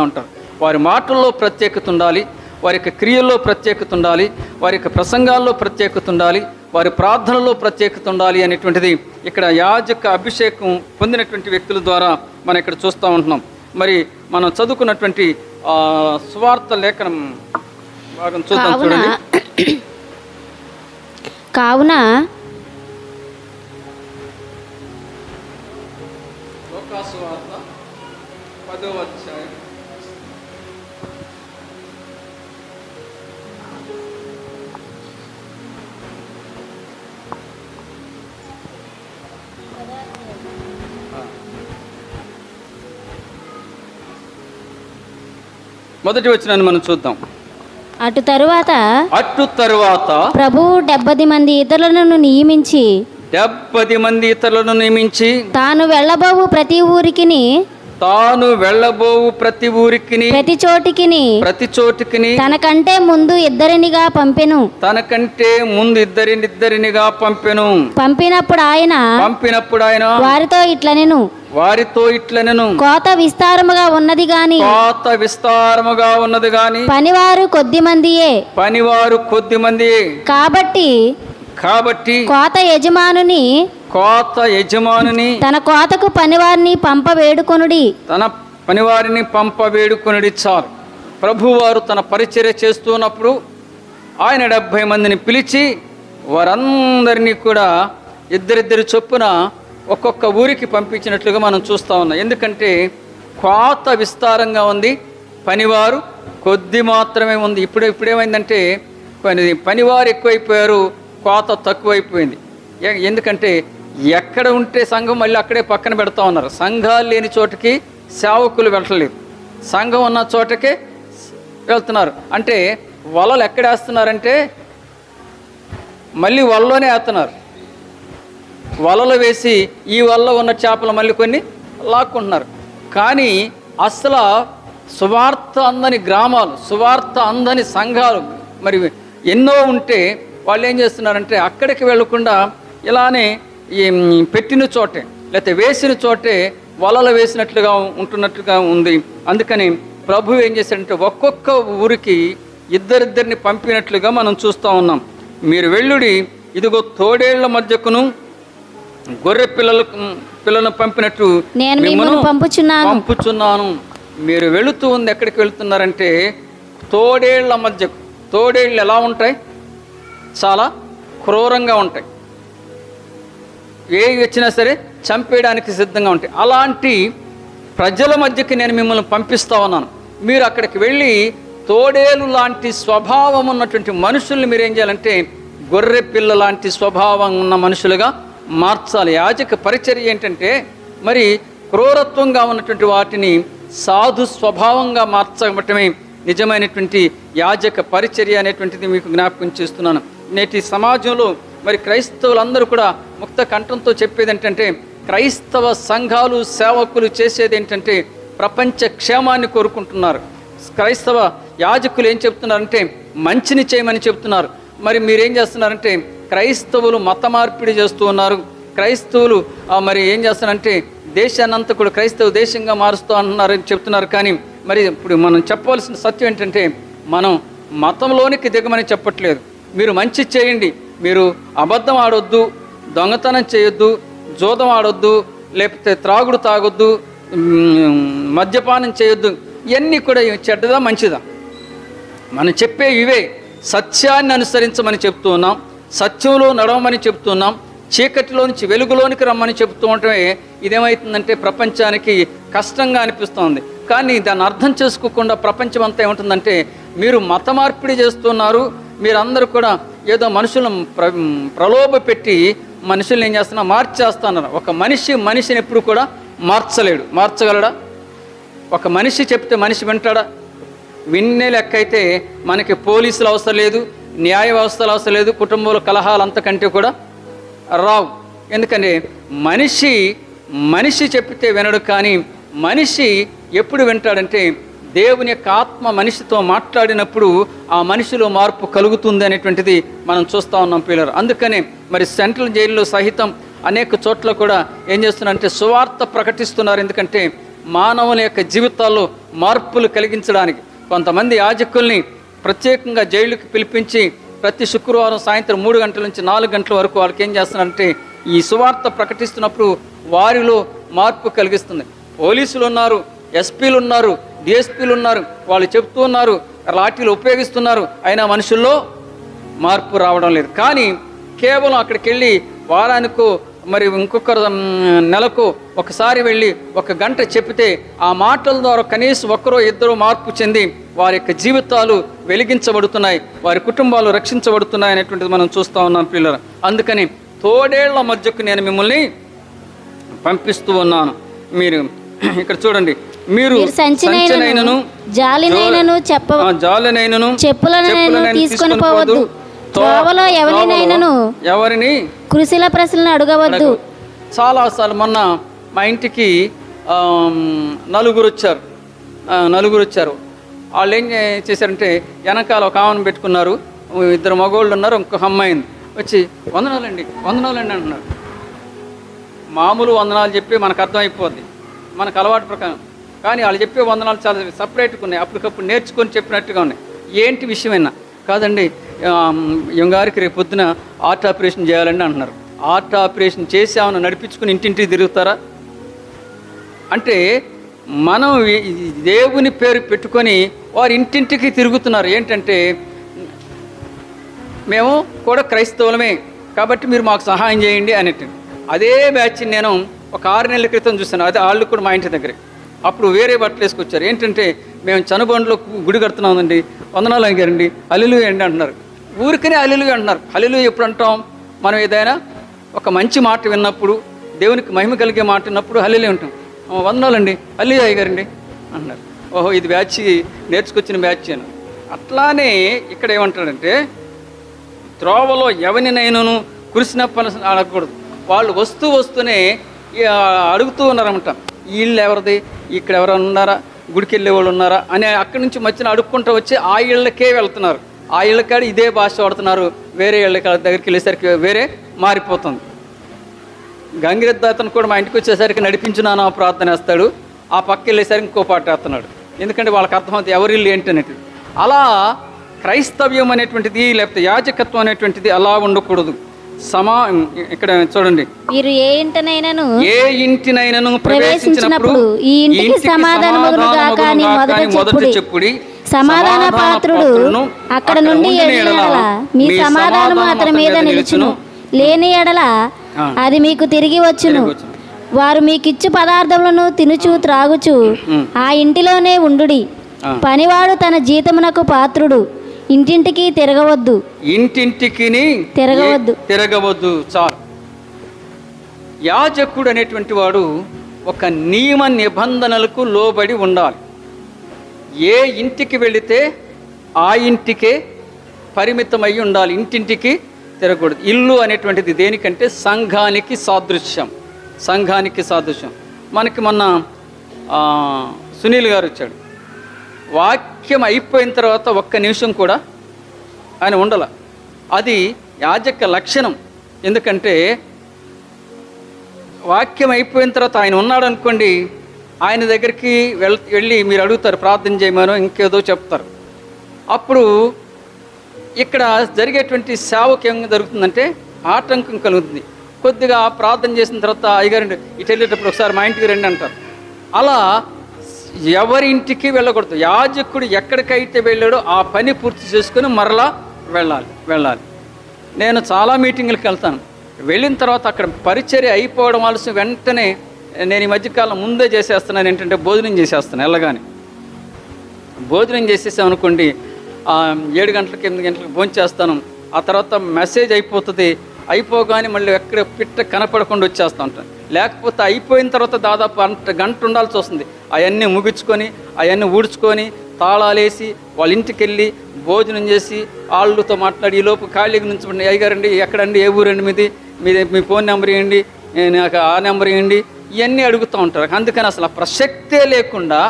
A: ఉంటారు. వారి మాటల్లో ప్రత్యేకత ఉండాలి, వారి యొక్క క్రియల్లో ప్రత్యేకత ఉండాలి, వారి యొక్క ప్రసంగాల్లో ప్రత్యేకత ఉండాలి, వారి ప్రార్థనలో ప్రత్యేకత ఉండాలి అనేటువంటిది ఇక్కడ యాజక అభిషేకం పొందినటువంటి వ్యక్తుల ద్వారా మనం ఇక్కడ చూస్తూ ఉంటున్నాం. మరి మనం చదువుకున్నటువంటి సువార్త లేఖనం భాగం చూద్దాం. చూడండి,
B: కావున
A: లోకాసువార్త 10వ అధ్యాయం 1వ వచనాన్ని మనం చూద్దాం.
B: అటు తరువాత
A: ప్రభువు
B: 70 మంది ఇతరులను నియమించి తాను వెళ్ళబోవు ప్రతి ఊరికిని ప్రతి చోటికిని తనకంటే ముందు ఇద్దరినిగా పంపెను. పంపినప్పుడు ఆయన వారితో ఇట్లనెను, కోత విస్తారముగా ఉన్నది గాని పనివారు కొద్ది మందియే. కాబట్టి కోత యజమానుని తన కోతకు పనివారిని పంపవేడుకొనుడి. చాలు. ప్రభువారు తన పరిచర్య చేస్తున్నప్పుడు ఆయన 70 మందిని పిలిచి వారందరినీ కూడా ఇద్దరిద్దరు చొప్పున ఒక్కొక్క ఊరికి పంపించినట్లుగా మనం చూస్తూ ఉన్నాం. ఎందుకంటే కోత విస్తారంగా ఉంది, పనివారు కొద్ది మాత్రమే ఉంది. ఇప్పుడేమైందంటే పనివారు ఎక్కువైపోయారు, కోత తక్కువైపోయింది. ఎందుకంటే ఎక్కడ ఉంటే సంఘం మళ్ళీ అక్కడే పక్కన పెడతా ఉన్నారు. సంఘాలు లేని చోటకి సేవకులు వెళ్ళలేదు, సంఘం ఉన్న చోటకే వెళ్తున్నారు. అంటే వలలు ఎక్కడ వేస్తున్నారంటే మళ్ళీ వలలోనే వేస్తున్నారు. వలలు వేసి ఈ వలలో ఉన్న చేపలు మళ్ళీ కొన్ని లాక్కుంటున్నారు. కానీ అసలు సువార్త అందని గ్రామాలు, సువార్త అందని సంఘాలు మరి ఎన్నో ఉంటే వాళ్ళు ఏం చేస్తున్నారంటే అక్కడికి వెళ్లకుండా ఇలానే పెట్టిన చోటే లేకపోతే వేసిన చోటే వలలు వేసినట్లుగా ఉంటున్నట్లుగా ఉంది. అందుకని ప్రభు ఏం చేశాడంటే ఒక్కొక్క ఊరికి ఇద్దరిద్దరిని పంపినట్లుగా మనం చూస్తూ ఉన్నాం. మీరు వెళ్ళుడి, ఇదిగో తోడేళ్ల మధ్యకును గొర్రె పిల్లలను పంపినట్టు నేను పంపుచున్నాను. మీరు వెళుతూ ఉంది, ఎక్కడికి వెళుతున్నారంటే తోడేళ్ల మధ్యకు. తోడేళ్ళు ఎలా ఉంటాయి? చాలా క్రూరంగా ఉంటాయి, ఏవి వచ్చినా సరే చంపేయడానికి సిద్ధంగా ఉంటాయి. అలాంటి ప్రజల మధ్యకి నేను మిమ్మల్ని పంపిస్తా ఉన్నాను. మీరు అక్కడికి వెళ్ళి తోడేలు లాంటి స్వభావం ఉన్నటువంటి మనుషుల్ని మీరు ఏం చేయాలంటే గొర్రె పిల్ల లాంటి స్వభావం ఉన్న మనుషులుగా మార్చాలి. యాజక పరిచర్య ఏంటంటే మరి క్రూరత్వంగా ఉన్నటువంటి వాటిని సాధు స్వభావంగా మార్చబట్టమే నిజమైనటువంటి యాజక పరిచర్య అనేటువంటిది మీకు జ్ఞాపకం చేస్తున్నాను. నేటి సమాజంలో మరి క్రైస్తవులందరూ కూడా ముక్త కంఠంతో చెప్పేది ఏంటంటే క్రైస్తవ సంఘాలు సేవకులు చేసేది ఏంటంటే ప్రపంచ క్షేమాన్ని కోరుకుంటున్నారు. క్రైస్తవ యాజకులు ఏం చెప్తున్నారంటే మంచిని చేయమని చెప్తున్నారు. మరి మీరేం చేస్తున్నారంటే క్రైస్తవులు మత మార్పిడి చేస్తూ ఉన్నారు. క్రైస్తవులు మరి ఏం చేస్తున్నారంటే దేశాన్నంతా కూడా క్రైస్తవ దేశంగా మారుస్తూ అంటున్నారని చెప్తున్నారు. కానీ మరి ఇప్పుడు మనం చెప్పవలసిన సత్యం ఏంటంటే మనం మతంలోనికి దిగమని చెప్పట్లేదు. మీరు మంచి చేయండి, మీరు అబద్ధం ఆడొద్దు, దొంగతనం చేయొద్దు, జూదం ఆడొద్దు, లేకపోతే త్రాగుడు తాగొద్దు, మద్యపానం చేయొద్దు. ఇవన్నీ కూడా చెడ్డదా మంచిదా? మనం చెప్పే ఇవే. సత్యాన్ని అనుసరించమని చెప్తూ ఉన్నాం, సత్యంలో నడవమని చెప్తున్నాం, చీకటిలో నుంచి వెలుగులోనికి రమ్మని చెప్తూ ఉండటమే ఇదేమవుతుందంటే ప్రపంచానికి కష్టంగా అనిపిస్తుంది. కానీ దాన్ని అర్థం చేసుకోకుండా ప్రపంచం అంతా ఏముంటుందంటే మీరు మత మార్పిడి చేస్తున్నారు, మీరందరూ కూడా ఏదో మనుషులను ప్రలోభ పెట్టి మనుషుల్ని ఏం చేస్తున్నా మార్చేస్తున్నారు. ఒక మనిషిని ఎప్పుడు కూడా మార్చలేడు. మార్చగలడా? ఒక మనిషి చెప్తే మనిషి వింటాడా? విన్నే లెక్క అయితే మనకి పోలీసులు అవసరం లేదు, న్యాయ వ్యవస్థలు అవసరం లేదు, కుటుంబంలో కలహాలు అంతకంటే కూడా రావు. ఎందుకంటే మనిషి చెప్పితే వినడు. కానీ మనిషి ఎప్పుడు వింటాడంటే దేవుని యొక్క ఆత్మ మనిషితో మాట్లాడినప్పుడు ఆ మనిషిలో మార్పు కలుగుతుంది అనేటువంటిది మనం చూస్తూ ఉన్నాం పిల్లలు. అందుకనే మరి సెంట్రల్ జైల్లో సహితం అనేక చోట్ల కూడా ఏం చేస్తున్నారంటే సువార్త ప్రకటిస్తున్నారు. ఎందుకంటే మానవుల యొక్క జీవితాల్లో మార్పులు కలిగించడానికి కొంతమంది యాజకుల్ని ప్రత్యేకంగా జైలుకి పిలిపించి ప్రతి శుక్రవారం సాయంత్రం 3 గంటల నుంచి 4 గంటల వరకు వాళ్ళకి ఏం చేస్తున్నారంటే ఈ సువార్త ప్రకటిస్తున్నప్పుడు వారిలో మార్పు కలిగిస్తుంది. పోలీసులు ఉన్నారు, ఎస్పీలు ఉన్నారు, డిఎస్పీలు ఉన్నారు, వాళ్ళు చెప్తూ ఉన్నారు, లాఠీలు ఉపయోగిస్తున్నారు, అయినా మనుషుల్లో మార్పు రావడం లేదు. కానీ కేవలం అక్కడికి వెళ్ళి వారానికో మరి ఇంకొక నెలకు ఒకసారి వెళ్ళి 1 గంట చెప్పితే ఆ మాటల ద్వారా కనీసం 1-2 మార్పు చెంది వారి యొక్క జీవితాలు వెలిగించబడుతున్నాయి, వారి కుటుంబాలు రక్షించబడుతున్నాయి అనేటువంటిది మనం చూస్తూ ఉన్నాం పిల్లలు. అందుకని తోడేళ్ల మధ్యకు నేను మిమ్మల్ని పంపిస్తూ ఉన్నాను. మీరు ఇక్కడ చూడండి, మీరు సంచనైనను
C: జాలినైనను చెప్పులనైనను తీసుకొని పోవద్దు, త్రోవలో ఎవరిని కురిసిల ప్రశ్నలను అడగవద్దు.
B: చాలాసార్లు మొన్న మా ఇంటికి నలుగురు వచ్చారు. వాళ్ళు ఏం చేశారంటే వెనకాల ఒక ఆమెను పెట్టుకున్నారు, 2 మగవాళ్ళు ఉన్నారు, ఇంకొక అమ్మాయి వచ్చి వందనాలండి అంటున్నారు. మామూలు వందనాలు చెప్పి మనకు అర్థమైపోద్ది, మనకు అలవాటు ప్రకారం. కానీ వాళ్ళు చెప్పే వందనాలు చాలా సపరేట్గా ఉన్నాయి, అప్పటికప్పుడు నేర్చుకొని చెప్పినట్టుగా ఉన్నాయి. ఏంటి విషయమైనా కాదండి, గారికి రేపు పొద్దున హార్ట్ ఆపరేషన్ చేయాలండి అంటున్నారు. హార్ట్ ఆపరేషన్ చేసి ఆమెను నడిపించుకుని ఇంటింటికి తిరుగుతారా? అంటే మనం దేవుని పేరు పెట్టుకొని వారు ఇంటింటికి తిరుగుతున్నారు. ఏంటంటే మేము కూడా క్రైస్తవులమే కాబట్టి మీరు మాకు సహాయం చేయండి అనేట్టు. అదే బ్యాచ్ని నేను ఒక 6 నెలల క్రితం చూశాను. అదే వాళ్ళు కూడా మా ఇంటి దగ్గరే. అప్పుడు వేరే బట్టలు వేసుకొచ్చారు. ఏంటంటే మేము చనుబండ్లో గుడి కడుతున్నామండి, వందనాలు అడిగారండి, హల్లెలూయా అండి అంటున్నారు. ఊరికనే హల్లెలూయా అంటున్నారు. హల్లెలూయా ఎప్పుడు అంటాం? మనం ఏదైనా ఒక మంచి మాట విన్నప్పుడు, దేవునికి మహిమ కలిగే మాట విన్నప్పుడు హల్లెలూయా అంటాం. వందనాలండి, హల్లెలూయా అయ్యారండి అంటున్నారు. ఓహో, ఇది బ్యాచ్ నేర్చుకొచ్చిన బ్యాచ్ అని. అట్లానే ఇక్కడ ఏమంటాడంటే త్రోవలో ఎవరినైనాను కురిసిన పని అడగకూడదు. వాళ్ళు వస్తూనే అడుగుతూ ఉన్నారన్నమాట, వీళ్ళు ఎవరిది, ఇక్కడ ఎవరైనా ఉన్నారా, గుడికి వెళ్ళే వాళ్ళు ఉన్నారా అని అక్కడి నుంచి మధ్యన అడుక్కుంటూ వచ్చి ఆ ఇళ్ళకే వెళ్తున్నారు. ఆ ఇళ్ళకాడ ఇదే భాష వాడుతున్నారు. వేరే ఇళ్ళ దగ్గరికి వెళ్ళేసరికి వేరే మారిపోతుంది. గంగిరెద్దు అతను కూడా మా ఇంటికి వచ్చేసరికి నడిపించున్నాను ప్రార్థన వేస్తాడు, ఆ పక్క వెళ్ళేసరికి ఇంకో పాట వేస్తున్నాడు. ఎందుకంటే వాళ్ళకి అర్థమవుతుంది ఎవరి ఇల్లు ఏంటి అనేది. అలా క్రైస్తవ్యం అనేటువంటిది లేకపోతే యాజకత్వం అనేటువంటిది అలా ఉండకూడదు. ఇక్కడ చూడండి,
C: మీరు ఏ
B: ఇంటినైనాను ప్రవేశించినప్పుడు
C: ఈ ఇంటికి సమాధానమగునుగాక అని మొదట చెప్పుడి. సమాధాన పాత్రుడు అక్కడ నుండి ఎడల మీ సమాధానము అతని మీద నిలుచును, లేని ఎడల అది మీకు తిరిగి వచ్చును. వారు మీకిచ్చు పదార్థములను తినుచు త్రాగుచు ఆ ఇంటిలోనే ఉండుడి. పనివాడు తన జీతమునకు పాత్రుడు. ఇంటింటికి తిరగవద్దు.
B: చాలు. యాజకుడు అనేటువంటి వాడు ఒక నియమ నిబంధనలకు లోబడి ఉండాలి. ఏ ఇంటికి వెళితే ఆ ఇంటికే పరిమితమై ఉండాలి, ఇంటింటికి తిరగకూడదు. ఇల్లు అనేటువంటిది దేనికంటే సంఘానికి సాదృశ్యం. మనకి మొన్న సునీల్ గారు వచ్చాడు. వాక్యం అయిపోయిన తర్వాత ఒక్క నిమిషం కూడా ఆయన ఉండాల. అది యాజక లక్షణం. ఎందుకంటే వాక్యం అయిపోయిన తర్వాత ఆయన ఉన్నాడు అనుకోండి, ఆయన దగ్గరికి వెళ్ళి మీరు అడుగుతారు ప్రార్థన చేయమనో ఇంకేదో చెప్తారు. అప్పుడు ఇక్కడ జరిగేటువంటి సేవకి ఏం జరుగుతుందంటే ఆటంకం కలుగుతుంది. కొద్దిగా ప్రార్థన చేసిన తర్వాత అయ్యగారండి ఇటు వెళ్ళేటప్పుడు ఒకసారి మా ఇంటికి రండి అంటారు. అలా ఎవరి ఇంటికి వెళ్ళకూడదు. యాజకుడు ఎక్కడికైతే వెళ్ళాడో ఆ పని పూర్తి చేసుకుని మరలా వెళ్ళాలి. నేను చాలా మీటింగులకు వెళ్తాను. వెళ్ళిన తర్వాత అక్కడ పరిచర్య అయిపోవడం వలసి వెంటనే నేను ఈ మధ్యకాలం ముందే చేసేస్తున్నాను. ఏంటంటే భోజనం చేసేస్తాను. వెళ్ళగానే భోజనం చేసేసాం అనుకోండి, 7 గంటలకు 8 గంటలకు భోజనం చేస్తాను. ఆ తర్వాత మెసేజ్ అయిపోతుంది. అయిపోగానే మళ్ళీ ఎక్కడ పిట్ట కనపడకుండా వచ్చేస్తూ ఉంటాను. లేకపోతే అయిపోయిన తర్వాత దాదాపు గంట ఉండాల్సి వస్తుంది. అవన్నీ ముగించుకొని అవన్నీ ఊడ్చుకొని తాళాలేసి వాళ్ళ ఇంటికి వెళ్ళి భోజనం చేసి వాళ్ళతో మాట్లాడి ఈలోపు ఖాళీగా నుంచి అయ్యగారండి ఎక్కడండి, ఏ ఊరండి మీది, మీ ఫోన్ నెంబర్ ఇవ్వండి, నాకు ఆ నెంబర్ ఇవ్వండి, ఇవన్నీ అడుగుతూ ఉంటారు. అందుకని అసలు ఆ ప్రసక్తే లేకుండా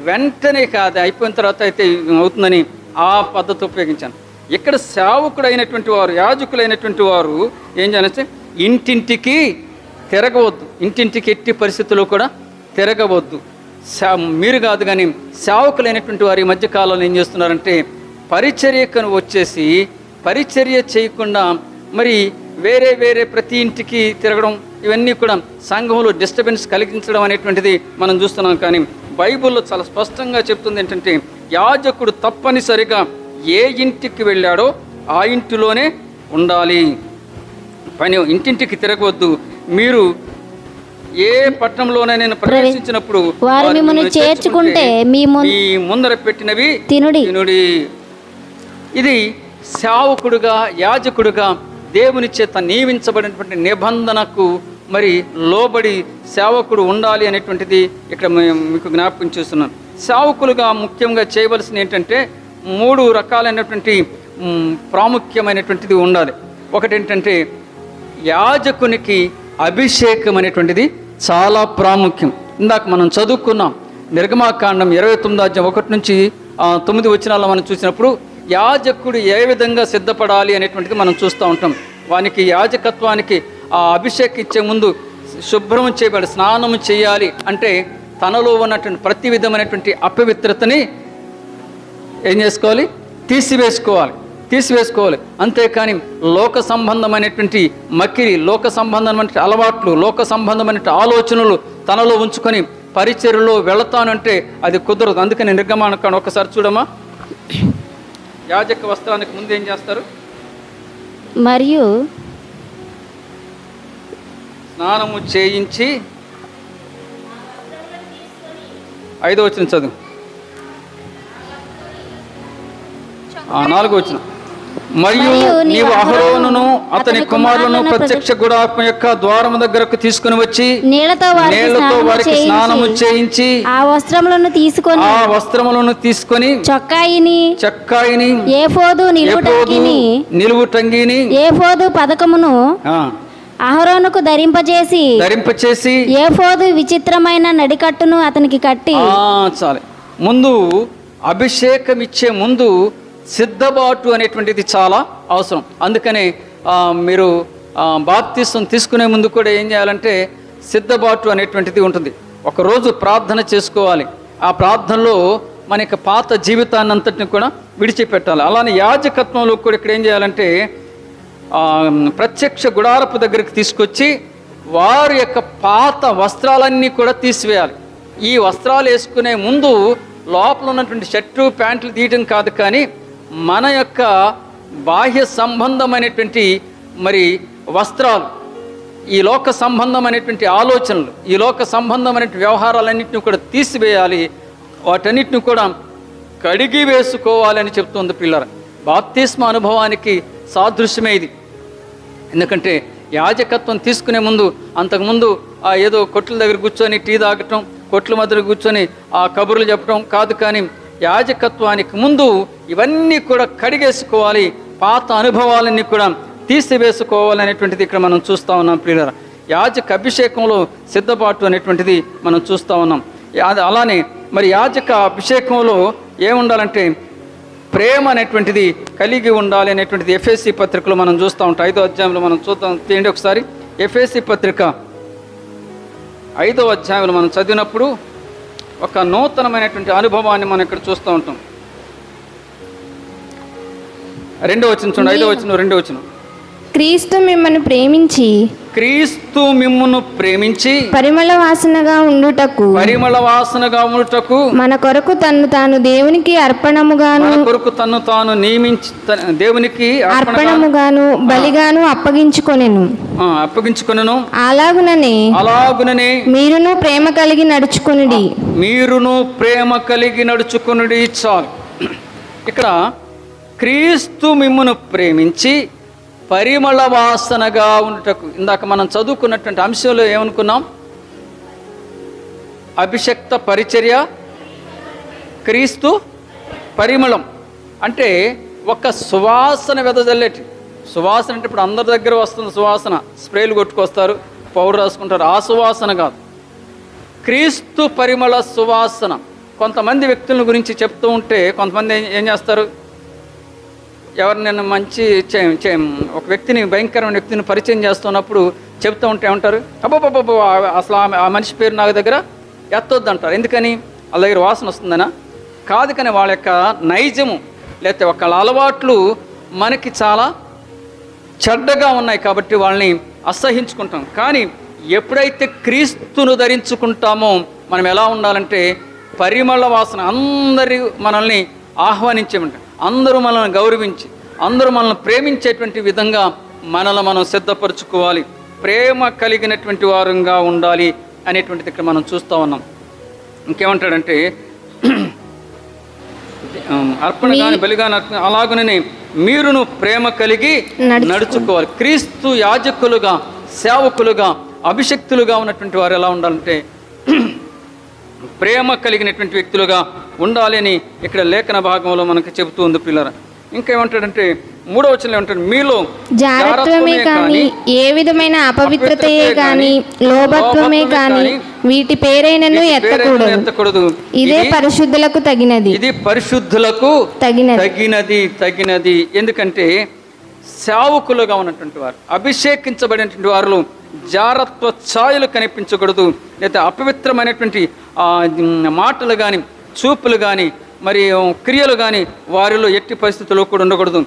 B: వెంటనే కాదు అయిపోయిన తర్వాత అయితే అవుతుందని ఆ పద్ధతి ఉపయోగించాను. ఇక్కడ సేవకుడు అయినటువంటి వారు, యాజకులైనటువంటి వారు ఏం చేయాలంటే ఇంటింటికి తిరగవద్దు. ఇంటింటికి ఎట్టి పరిస్థితుల్లో కూడా తిరగవద్దు. మీరు కాదు కానీ సేవకులైనటువంటి వారు ఈ మధ్యకాలంలో ఏం చేస్తున్నారంటే పరిచర్యకు వచ్చేసి పరిచర్య చేయకుండా మరి వేరే ప్రతి ఇంటికి తిరగడం, ఇవన్నీ కూడా సంఘంలో డిస్టర్బెన్స్ కలిగించడం అనేటువంటిది మనం చూస్తున్నాం. కానీ బైబిల్లో చాలా స్పష్టంగా చెప్తుంది ఏంటంటే యాజకుడు తప్పనిసరిగా ఏ ఇంటికి వెళ్ళాడో ఆ ఇంటిలోనే ఉండాలి. ఇంటింటికి తిరగవద్దు. మీరు ఏ పట్టణంలోనైనా ప్రవేశించినప్పుడు
C: వారు మిమ్మల్ని చేర్చుకుంటే మీ
B: ముందర పెట్టినవి
C: తినుడి.
B: ఇది సేవకుడుగా యాజకుడుగా దేవుని చేత నియమించబడినటువంటి నిబంధనకు మరి లోబడి సేవకుడు ఉండాలి అనేటువంటిది ఇక్కడ మీకు జ్ఞాపకం చేస్తున్నాను. సేవకులుగా ముఖ్యంగా చేయవలసింది ఏంటంటే 3 రకాలైనటువంటి ప్రాముఖ్యమైనటువంటిది ఉండాలి. ఒకటి ఏంటంటే యాజకునికి అభిషేకం అనేటువంటిది చాలా ప్రాముఖ్యం. ఇందాక మనం చదువుకున్నాం నిర్గమాకాండం 29 నుంచి 9 వచనాల్లో మనం చూసినప్పుడు యాజకుడు ఏ విధంగా సిద్ధపడాలి అనేటువంటిది మనం చూస్తూ ఉంటాం. వానికి యాజకత్వానికి ఆ అభిషేకం ఇచ్చే ముందు శుభ్రం చేయబడి స్నానం చేయాలి. అంటే తనలో ఉన్నటువంటి ప్రతి విధమైనటువంటి అపవిత్రతని ఏం చేసుకోవాలి, తీసివేసుకోవాలి. అంతేకాని లోక సంబంధమైనటువంటి మకిరి, లోక సంబంధమైనటువంటి అలవాట్లు, లోక సంబంధమైనటువంటి ఆలోచనలు తనలో ఉంచుకొని పరిచర్యలో వెళతానంటే అది కుదరదు. అందుకని నిర్గమాకాండం ఒకసారి చూడమా. యాజక వస్త్రానికి ముందు ఏం చేస్తారు,
C: మరియు
B: స్నానము చేయించి 5వ వచనం చదువు. 4వ వచనం. మరియు నీవు అహరోనును అతని కుమారులను ప్రత్యక్ష గుడారం యొక్క ద్వారము దగ్గరకు తీసుకుని వచ్చి నీళ్లతో వారికి స్నానము చేయించి
C: ఆ వస్త్రములను తీసుకొని
B: చొక్కాయిని
C: ఏఫోదు
B: నిలువుటంగిని
C: ఏఫోదు పదకమును అహరోనుకు ధరింపచేసి ఏఫోదు విచిత్రమైన నడికట్టును అతనికి కట్టి.
B: చాలు. ముందు అభిషేకం ఇచ్చే ముందు సిద్ధబాటు అనేటువంటిది చాలా అవసరం. అందుకని మీరు బాప్తిసం తీసుకునే ముందు కూడా ఏం చేయాలంటే సిద్ధబాటు అనేటువంటిది ఉంటుంది. ఒకరోజు ప్రార్థన చేసుకోవాలి. ఆ ప్రార్థనలో మనకి పాత జీవితాన్ని అంతటిని కూడా విడిచిపెట్టాలి. అలానే యాజకత్వంలో కూడా ఇక్కడ ఏం చేయాలంటే ప్రత్యక్ష గుడారపు దగ్గరికి తీసుకొచ్చి వారి యొక్క పాత వస్త్రాలన్నీ కూడా తీసివేయాలి. ఈ వస్త్రాలు వేసుకునే ముందు లోపల ఉన్నటువంటి షర్టు ప్యాంట్లు తీయటం కాదు, కానీ మన యొక్క బాహ్య సంబంధమైనటువంటి మరి వస్త్రాలు, ఈ లోక సంబంధమైనటువంటి ఆలోచనలు, ఈ లోక సంబంధమైనటువంటి వ్యవహారాలన్నింటినీ కూడా తీసివేయాలి. వాటన్నిటిని కూడా కడిగి వేసుకోవాలని చెప్తుంది పిల్లల. బాప్తిస్మ అనుభవానికి సాదృశ్యమే ఇది. ఎందుకంటే యాజకత్వం తీసుకునే ముందు అంతకుముందు ఏదో కొట్ల దగ్గర కూర్చొని టీ తాగటం, కొట్ల మధ్య కూర్చొని ఆ కబుర్లు చెప్పడం కాదు, కానీ యాజకత్వానికి ముందు ఇవన్నీ కూడా కడిగేసుకోవాలి, పాత అనుభవాలన్నీ కూడా తీసివేసుకోవాలనేటువంటిది ఇక్కడ మనం చూస్తూ ఉన్నాం ప్రియులారా. యాజక అభిషేకంలో సిద్ధపాటు అనేటువంటిది మనం చూస్తూ ఉన్నాం. అలానే మరి యాజక అభిషేకంలో ఏముండాలంటే ప్రేమ అనేటువంటిది కలిగి ఉండాలి అనేటువంటిది ఎఫ్ఎస్సి పత్రికలో మనం చూస్తూ ఉంటాం. 5వ అధ్యాయంలో మనం చూద్దాం, తీయండి ఒకసారి. ఎఫ్ఎస్సి పత్రిక 5వ అధ్యాయంలో మనం చదివినప్పుడు ఒక నూతనమైనటువంటి అనుభవాన్ని మనం ఇక్కడ చూస్తూ ఉంటాం. 2వ వచనం చూడండి, 5వ వచనం 2వ వచనం.
D: క్రీస్తు మిమ్మల్ని ప్రేమించి
B: క్రీస్తు మిమ్మును ప్రేమించి
D: పరిమళ వాసనగా ఉండుటకు
B: మన
D: కొరకు తన్ను తాను దేవునికి అర్పణముగాను
B: నియమించి దేవునికి
D: అర్పణముగాను బలిగాను అప్పగించుకొనెను. అలాగుననే మీరును ప్రేమ కలిగి నడుచుకొనుడి.
B: చాలు. ఇక్కడ క్రీస్తు మిమ్మును ప్రేమించి పరిమళ వాసనగా ఉండుటకు. ఇందాక మనం చదువుకున్నటువంటి అంశంలో ఏమనుకున్నాం? అభిషక్త పరిచర్య, క్రీస్తు పరిమళం. అంటే ఒక సువాసన వెదజల్లేటి సువాసన. అంటే ఇప్పుడు అందరి దగ్గర వస్తుంది సువాసన, స్ప్రేలు కొట్టుకొస్తారు, పౌడర్ రాసుకుంటారు, ఆ సువాసన కాదు. క్రీస్తు పరిమళ సువాసన. కొంతమంది వ్యక్తుల గురించి చెప్తూ ఉంటే కొంతమంది ఏం చేస్తారు, ఎవరినైనా మంచి ఒక వ్యక్తిని, భయంకరమైన వ్యక్తిని పరిచయం చేస్తున్నప్పుడు చెప్తూ ఉంటే ఏమంటారు, అబ్బో అసలు ఆ మనిషి పేరు నాకు దగ్గర ఎత్తొద్దు అంటారు. ఎందుకని? వాళ్ళ దగ్గర వాసన వస్తుందనా? కాదు, కానీ వాళ్ళ యొక్క నైజము లేకపోతే వాళ్ళ అలవాట్లు మనకి చాలా చెడ్డగా ఉన్నాయి కాబట్టి వాళ్ళని అసహించుకుంటాం. కానీ ఎప్పుడైతే క్రీస్తును ధరించుకుంటామో మనం ఎలా ఉండాలంటే పరిమళ వాసన. అందరి మనల్ని ఆహ్వానించేమంటారు, అందరూ మనల్ని గౌరవించి, అందరూ మనల్ని ప్రేమించేటువంటి విధంగా మనల్ని మనం సిద్ధపరచుకోవాలి. ప్రేమ కలిగినటువంటి వారంగా ఉండాలి అనేటువంటిది ఇక్కడ మనం చూస్తూ ఉన్నాం. ఇంకేమంటాడంటే అర్పణ కానీ బలి కానీ అలాగనే మీరును ప్రేమ కలిగి నడుచుకోవాలి. క్రీస్తు యాజకులుగా, సేవకులుగా, అభిషక్తులుగా ఉన్నటువంటి వారు ఎలా ఉండాలంటే ప్రేమ కలిగినటువంటి వ్యక్తులుగా ఉండాలి అని ఇక్కడ లేఖన భాగంలో మనకు చెబుతూ ఉంది పిల్లరా. ఇంకేమంటాడంటే 3వ వచనంలో ఏమంటాడు, మీలో
D: జారత్వమే కానీ ఏ విధమైన అపవిత్రతయే కానీ లోభత్వమే కానీ వీటి పేరైనను ఎత్తకూడదు. ఇదే పరిశుద్ధులకు తగినది.
B: ఇది పరిశుద్ధులకు తగినది. ఎందుకంటే సేవకులుగా ఉన్నటువంటి వారు, అభిషేకించబడినటువంటి వారిలో జారత్వ ఛాయలు కనిపించకూడదు. లేదా అపవిత్రమైనటువంటి మాటలు కానీ, చూపులు కానీ, మరి క్రియలు కానీ వారిలో ఎట్టి పరిస్థితుల్లో కూడా ఉండకూడదు.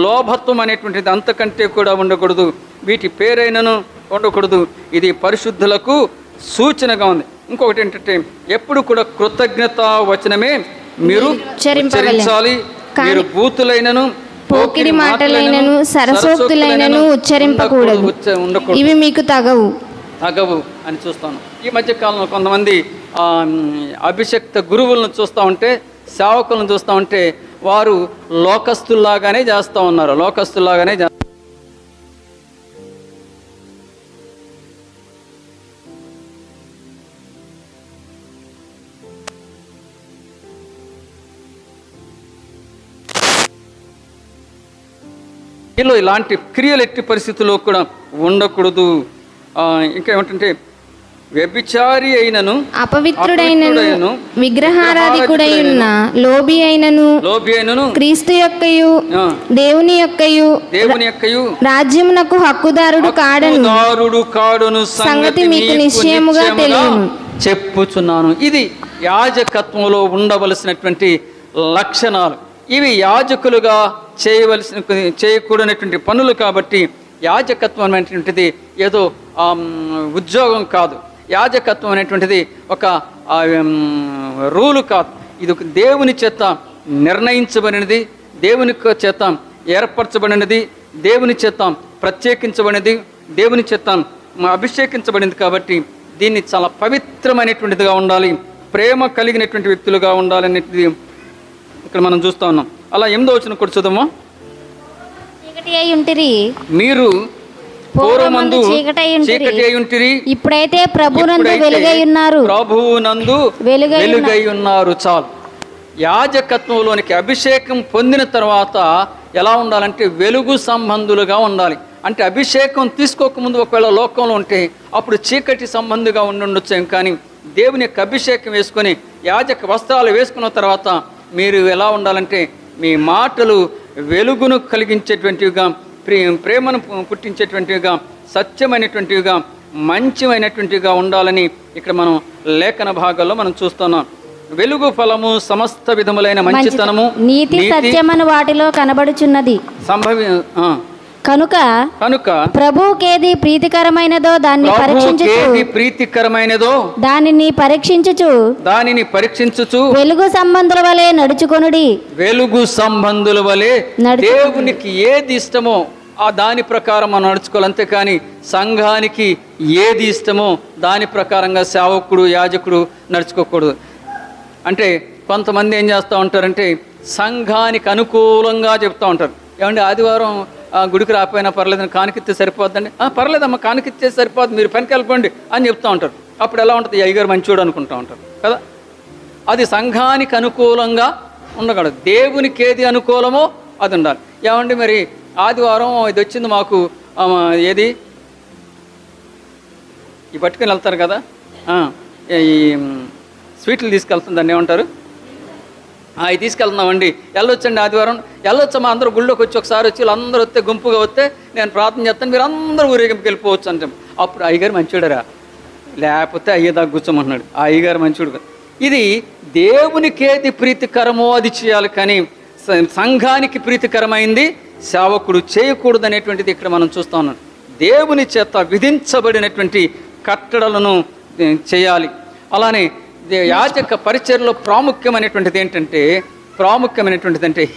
B: లోభత్వం అనేటువంటిది అంతకంటే కూడా ఉండకూడదు. వీటి పేరైనను ఉండకూడదు. ఇది పరిశుద్ధులకు సూచనగా ఉంది. ఇంకొకటి ఏంటంటే ఎప్పుడు కూడా కృతజ్ఞత వచనమే మీరు ఉచ్చరించాలి. మీరు బూతులైనను,
D: పోకిరి మాటలైనను, సరసోక్తులైనను ఉచ్చరింపకూడదు. ఇవి మీకు తగవు
B: అని చూస్తాను. ఈ మధ్య కాలంలో కొంతమంది అభిషక్త గురువులను చూస్తూ ఉంటే, సేవకులను చూస్తూ ఉంటే వారు లోకస్తుల్లాగానే చేస్తూ ఉన్నారు. వీళ్ళు ఇలాంటి క్రియలు ఎట్టి పరిస్థితుల్లో కూడా ఉండకూడదు. ఇంకా ఏమిటంటే వ్యభిచారి అయినను,
D: అపవిత్రుడైనను, విగ్రహారాధికుడైన లోబి అయినను క్రీస్తు యొక్కయు దేవుని యొక్కయు రాజ్యమునకు హక్కుదారుడు కాడను సంగతి మీకు నిశ్చయముగా తెలియను
B: చెప్పుచున్నాను. ఇది యాజకత్వంలో ఉండవలసినటువంటి లక్షణాలు. ఇవి యాజకులుగా చేయకూడనటువంటి పనులు. కాబట్టి యాజకత్వం అనేటువంటిది ఏదో ఉద్యోగం కాదు. యాజకత్వం అనేటువంటిది ఒక రూలు కాదు. ఇది ఒక దేవుని చేత నిర్ణయించబడినది, దేవుని చేత ఏర్పరచబడినది, దేవుని చేత ప్రత్యేకించబడినది, దేవుని చేత అభిషేకించబడింది. కాబట్టి దీన్ని చాలా పవిత్రమైనటువంటిదిగా ఉండాలి, ప్రేమ కలిగినటువంటి వ్యక్తులుగా ఉండాలనేది ఇక్కడ మనం చూస్తూ ఉన్నాం. అలా 8వ వచనం కూడా చదువు. మీరు పూర్వమందు చీకటి అయి ఉంటిరి,
C: ఇప్పుడైతే ప్రభువునందు
B: వెలుగై ఉన్నారు. చాలు. యాజకత్వంలోనికి అభిషేకం పొందిన తర్వాత ఎలా ఉండాలంటే వెలుగు సంబంధులుగా ఉండాలి. అంటే అభిషేకం తీసుకోకముందు ఒకవేళ లోకంలో ఉంటే అప్పుడు చీకటి సంబంధిగా ఉండొచ్చు. కానీ దేవుని యొక్క అభిషేకం వేసుకొని యాజక వస్త్రాలు వేసుకున్న తర్వాత మీరు ఎలా ఉండాలంటే మీ మాటలు వెలుగును కలిగించేటువంటివిగా, ప్రేమను పుట్టించేటువంటివిగా, సత్యమైనటువంటివిగా, మంచిమైనటువంటివిగా ఉండాలని ఇక్కడ మనం లేఖన భాగాల్లో మనం చూస్తున్నాం. వెలుగు ఫలము సమస్త విధములైన మంచితనము,
C: నీతి సత్యమను వాటిలో కనబడుచున్నది. కనుక ప్రభువుకేది ప్రీతికరమైనదో దాన్ని పరీక్షించుచు వెలుగు సంబంధుల వలె నడుచుకొనుడి.
B: వెలుగు సంబంధుల వలె దేవునికి ఏది ఇష్టమో ఆ దాని ప్రకారం మనం నడుచుకోవాలి. అంతేకాని సంఘానికి ఏది ఇష్టమో దాని ప్రకారంగా సేవకుడు, యాజకుడు నడుచుకోకూడదు. అంటే కొంతమంది ఏం చేస్తూ ఉంటారంటే సంఘానికి అనుకూలంగా చెప్తూ ఉంటారు. ఏమంటే ఆదివారం గుడికి రాకపోయినా పర్లేదని కానుకిస్తే సరిపోద్దండి. పర్లేదమ్మా, కానుకిస్తే సరిపోద్ది, మీరు పనికి వెళ్ళిపోండి అని చెప్తూ ఉంటారు. అప్పుడు ఎలా ఉంటుంది? అయ్యగారు మంచివాడు అనుకుంటూ ఉంటారు కదా. అది సంఘానికి అనుకూలంగా ఉండకూడదు. దేవునికి ఏది అనుకూలమో అది ఉండాలి. ఏమండి మరి ఆదివారం ఇది వచ్చింది మాకు, ఏది ఈ పట్టుకుని వెళ్తారు కదా, ఈ స్వీట్లు తీసుకెళ్తుంది, దాన్ని ఏమంటారు? అవి తీసుకెళ్తున్నామండి, వెళ్ళొచ్చండి ఆదివారం, వెళ్ళొచ్చమ్మా, అందరూ గుళ్ళోకి వచ్చి ఒకసారి వచ్చి వీళ్ళందరూ వస్తే గుంపుగా వస్తే నేను ప్రార్థన చేస్తాను, మీరు అందరూ ఊరేగింపుకి వెళ్ళిపోవచ్చు అంటే అప్పుడు అయ్యగారు మంచివాడరా, లేకపోతే అయ్యేదాకా కూర్చోమంటున్నాడు. ఆ అయ్యగారు మంచివాడు. ఇది దేవునికి ఏది ప్రీతికరమో అది చేయాలి, కానీ సంఘానికి ప్రీతికరమైంది సేవకుడు చేయకూడదు అనేటువంటిది ఇక్కడ మనం చూస్తూ ఉన్నాం. దేవుని చేత విధించబడినటువంటి కట్టడలను చేయాలి. అలానే యాజక పరిచర్యలో ప్రాముఖ్యమైనటువంటిది ఏంటంటే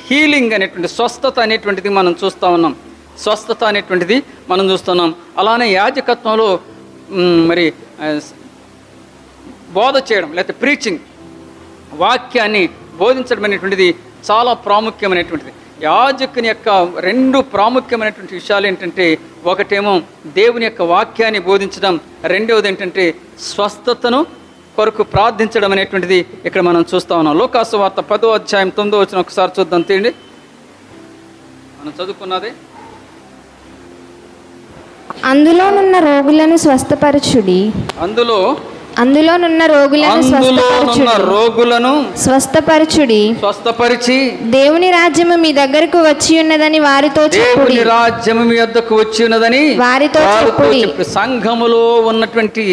B: హీలింగ్ అనేటువంటి, స్వస్థత అనేటువంటిది మనం చూస్తూ ఉన్నాం. స్వస్థత అనేటువంటిది మనం చూస్తున్నాం. అలానే యాజకత్వంలో మరి బోధ చేయడం, లేకపోతే ప్రీచింగ్, వాక్యాన్ని బోధించడం అనేటువంటిది చాలా ప్రాముఖ్యమైనటువంటిది. యాజకుని యొక్క రెండు ప్రాముఖ్యమైనటువంటి విషయాలు ఏంటంటే, ఒకటేమో దేవుని యొక్క వాక్యాన్ని బోధించడం, రెండవది ఏంటంటే స్వస్థతను కొరకు ప్రార్థించడం అనేటువంటిది ఇక్కడ మనం చూస్తూ ఉన్నాం. లోకాసు వార్త 10వ అధ్యాయం 9వ వచనం ఒకసారి చూద్దాం. తీయండి, మనం చదువుకున్నదే.
D: అందులోనున్న రోగులను స్వస్థపరచుడి. అందులోనున్న రోగులను స్వస్థపరచి దేవుని రాజ్యము మీ దగ్గరకు వచ్చి ఉన్నదని వారితో చెప్పుడి.
B: రాజ్యము మీ వద్దకు వచ్చి ఉన్నదని వారితో చెప్పుడి. సంఘములో ఉన్నటువంటి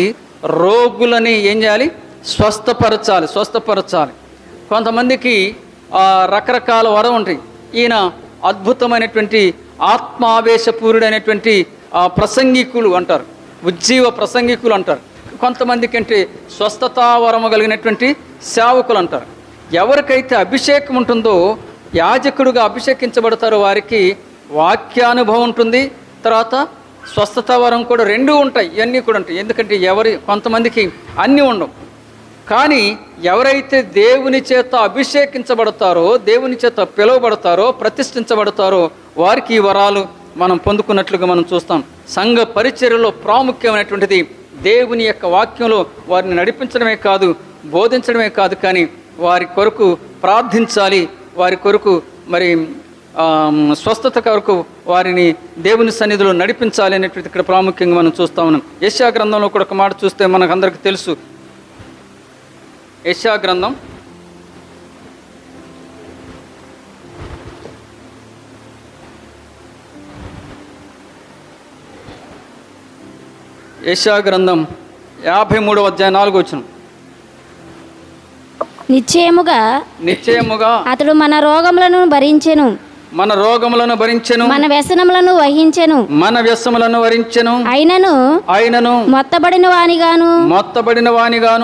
B: రోగులని ఏం చేయాలి? స్వస్థపరచాలి. కొంతమందికి రకరకాల వరం ఉంటాయి. ఈయన అద్భుతమైనటువంటి ఆత్మావేశపూరుడైనటువంటి ప్రసంగికులు అంటారు, ఉజ్జీవ ప్రసంగికులు అంటారు. కొంతమందికి అంటే స్వస్థతా వరము కలిగినటువంటి సేవకులు అంటారు. ఎవరికైతే అభిషేకం ఉంటుందో, యాజకుడుగా అభిషేకించబడతారో వారికి వాక్యానుభవం ఉంటుంది, తర్వాత స్వస్థత వరం కూడా రెండూ ఉంటాయి. ఇవన్నీ కూడా ఉంటాయి. ఎందుకంటే కొంతమందికి అన్నీ ఉండవు. కానీ ఎవరైతే దేవుని చేత అభిషేకించబడతారో, దేవుని చేత పిలువబడతారో, ప్రతిష్ఠించబడతారో వారికి ఈ వరాలు మనం పొందుకున్నట్లుగా మనం చూస్తాం. సంఘ పరిచర్యలో ప్రాముఖ్యమైనటువంటిది దేవుని యొక్క వాక్యంలో వారిని నడిపించడమే కాదు, బోధించడమే కాదు, కానీ వారి కొరకు ప్రార్థించాలి, వారి కొరకు మరి స్వస్థత కొరకు వారిని దేవుని సన్నిధిలో నడిపించాలి అనేటువంటి ఇక్కడ ప్రాముఖ్యంగా మనం చూస్తూ ఉన్నాం. యెషయా గ్రంథంలో కూడా ఒక మాట చూస్తే మనకు అందరికీ తెలుసు. యెషయా గ్రంథం 53వ అధ్యాయం 4వ వచనం.
C: నిశ్చయముగా అతడు మన రోగములను భరించెను, మన వ్యసనములను వహించెను. అయినను మొత్తబడిన వానిగాను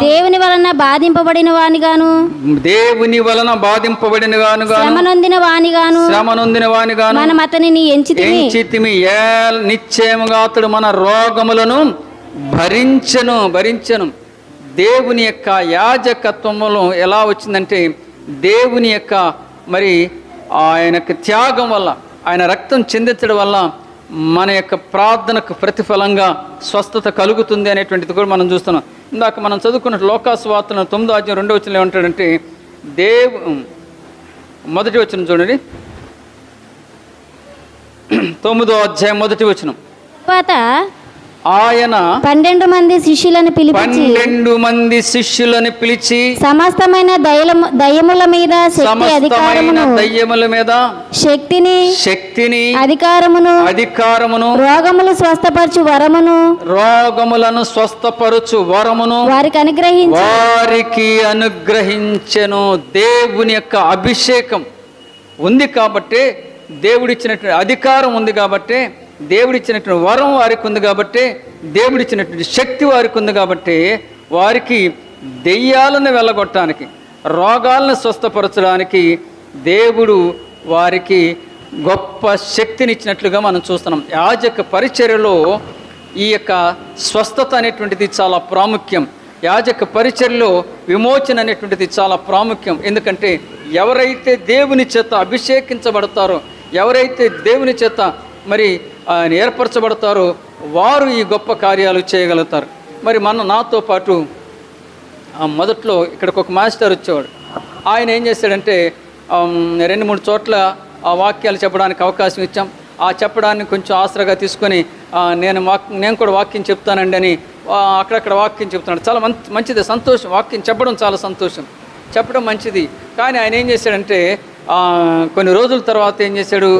C: దేవుని వలన బాధింపబడిన వానిగాను శ్రమనొందిన వానిగాను మనం అతనిని ఎంచితిమి.
B: నిశ్చయముగా అతడు మన రోగములను భరించెను. దేవుని యొక్క యాజకత్వములో ఎలా వచ్చిందంటే, దేవుని యొక్క మరి ఆయనకు త్యాగం వల్ల, ఆయన రక్తం చెందించడం వల్ల మన యొక్క ప్రార్థనకు ప్రతిఫలంగా స్వస్థత కలుగుతుంది అనేటువంటిది కూడా మనం చూస్తున్నాం. ఇందాక మనం చదువుకున్న లోకాసు వార్త 9వ అధ్యాయం 2వ వచనంలో ఏమంటాడంటే, మొదటి వచనం చూడండి, 9వ అధ్యాయం 1వ వచనం. ఆయన
C: 12 మంది శిష్యులను పిలిపించి
B: 12 మంది శిష్యులను పిలిచి
C: సమస్తమైన దయ్యముల మీద
B: దయ్యముల మీద శక్తిని అధికారమును
C: రోగములను
B: స్వస్థపరచు వరమును వారికి అనుగ్రహించెను. దేవుని యొక్క అభిషేకం ఉంది కాబట్టి, దేవుడిచ్చినటువంటి అధికారం ఉంది కాబట్టి, దేవుడిచ్చినటువంటి వరం వారికి ఉంది కాబట్టి, దేవుడిచ్చినటువంటి శక్తి వారికి ఉంది కాబట్టి, వారికి దెయ్యాలను వెళ్ళగొట్టడానికి, రోగాలను స్వస్థపరచడానికి దేవుడు వారికి గొప్ప శక్తినిచ్చినట్లుగా మనం చూస్తున్నాం. యాజక పరిచర్యలో ఈ యొక్క స్వస్థత అనేటువంటిది చాలా ప్రాముఖ్యం. యాజక పరిచర్యలో విమోచన అనేటువంటిది చాలా ప్రాముఖ్యం. ఎందుకంటే ఎవరైతే దేవుని చేత అభిషేకించబడతారో, ఎవరైతే దేవుని చేత మరి ఏర్పరచబడతారో వారు ఈ గొప్ప కార్యాలు చేయగలుగుతారు. మరి నాతో పాటు మొదట్లో ఇక్కడికి ఒక మాస్టర్ వచ్చేవాడు. ఆయన ఏం చేశాడంటే 2-3 చోట్ల ఆ వాక్యాలు చెప్పడానికి అవకాశం ఇచ్చాం. ఆ చెప్పడాన్ని కొంచెం ఆసరాగా తీసుకొని నేను కూడా వాక్యం చెప్తానండి అని అక్కడక్కడ వాక్యం చెప్తున్నాడు. చాలా మంచిది, సంతోషం. వాక్యం చెప్పడం చాలా సంతోషం, చెప్పడం మంచిది. కానీ ఆయన ఏం చేశాడంటే కొన్ని రోజుల తర్వాత ఏం చేశాడు,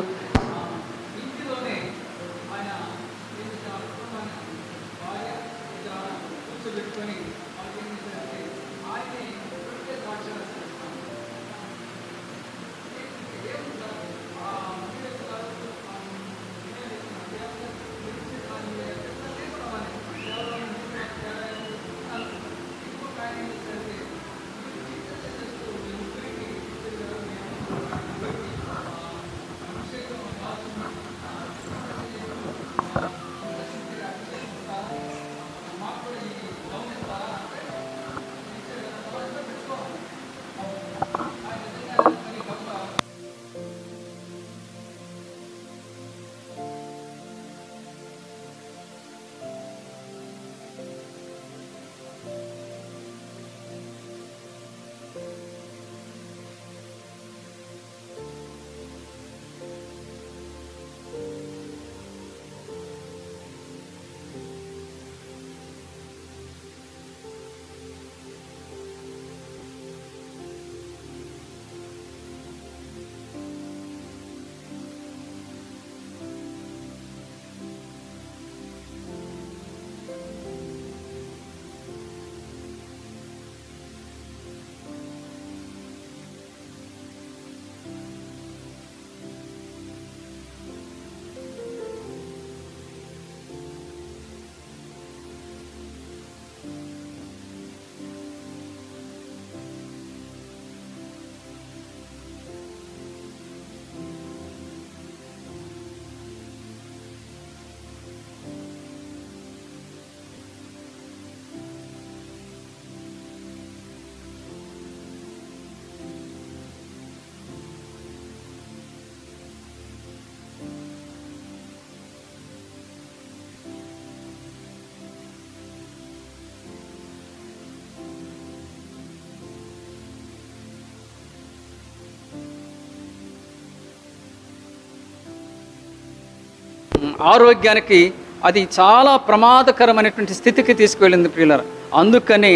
B: ఆరోగ్యానికి అది చాలా ప్రమాదకరమైనటువంటి స్థితికి తీసుకువెళ్ళింది ప్రియులారా. అందుకని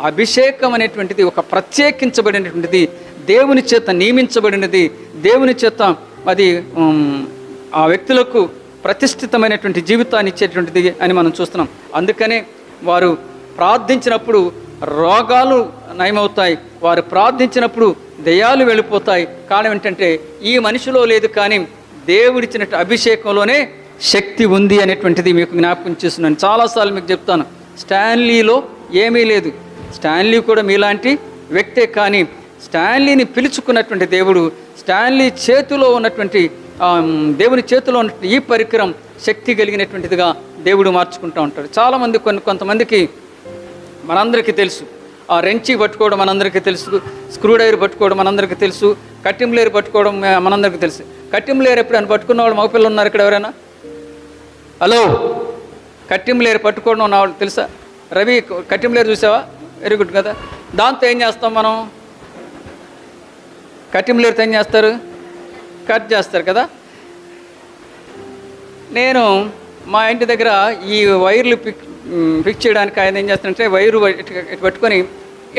B: అభిషేకం అనేటువంటిది ఒక ప్రత్యేకించబడినటువంటిది, దేవుని చేత నియమించబడినది, దేవుని చేత అది ఆ వ్యక్తులకు ప్రతిష్ఠితమైనటువంటి జీవితాన్ని ఇచ్చేటువంటిది అని మనం చూస్తున్నాం. అందుకనే వారు ప్రార్థించినప్పుడు రోగాలు నయమవుతాయి, వారు ప్రార్థించినప్పుడు దయ్యాలు వెళ్ళిపోతాయి. కారణం ఏంటంటే ఈ మనిషిలో లేదు, కానీ దేవుడిచ్చినట్టు అభిషేకంలోనే శక్తి ఉంది అనేటువంటిది మీకు జ్ఞాపకం చేస్తున్నాను. చాలాసార్లు మీకు చెప్తాను, స్టాన్లీలో ఏమీ లేదు. స్టాన్లీ కూడా మీలాంటి వ్యక్తే, కానీ స్టాన్లీని పిలుచుకున్నటువంటి దేవుడు, స్టాన్లీ చేతిలో ఉన్నటువంటి దేవుని చేతిలో ఉన్నటువంటి ఈ పరికరం శక్తి కలిగినటువంటిదిగా దేవుడు మార్చుకుంటూ ఉంటాడు. చాలామంది కొంతమందికి మనందరికీ తెలుసు, ఆ రెంచి పట్టుకోవడం మనందరికీ తెలుసు, స్క్రూడ్రైవర్ పట్టుకోవడం మనందరికీ తెలుసు, కట్టింలేరు పట్టుకోవడం మనందరికీ తెలుసు. కట్టింలేరు ఎప్పుడైనా పట్టుకున్న వాళ్ళు మగపిల్లలు ఉన్నారు ఇక్కడ ఎవరైనా? హలో, కట్టింలేరు పట్టుకోవడం ఉన్న వాళ్ళు తెలుసా? రవి, కట్టింలేరు చూసావా? వెరీ గుడ్ కదా. దాంతో ఏం చేస్తాం మనం? కట్టింలేరుతో ఏం చేస్తారు? కట్ చేస్తారు కదా. నేను మా ఇంటి దగ్గర ఈ వైర్లు ఫిక్స్ చేయడానికి ఆయన ఏం చేస్తాడంటే వైరు ఇటు పట్టుకొని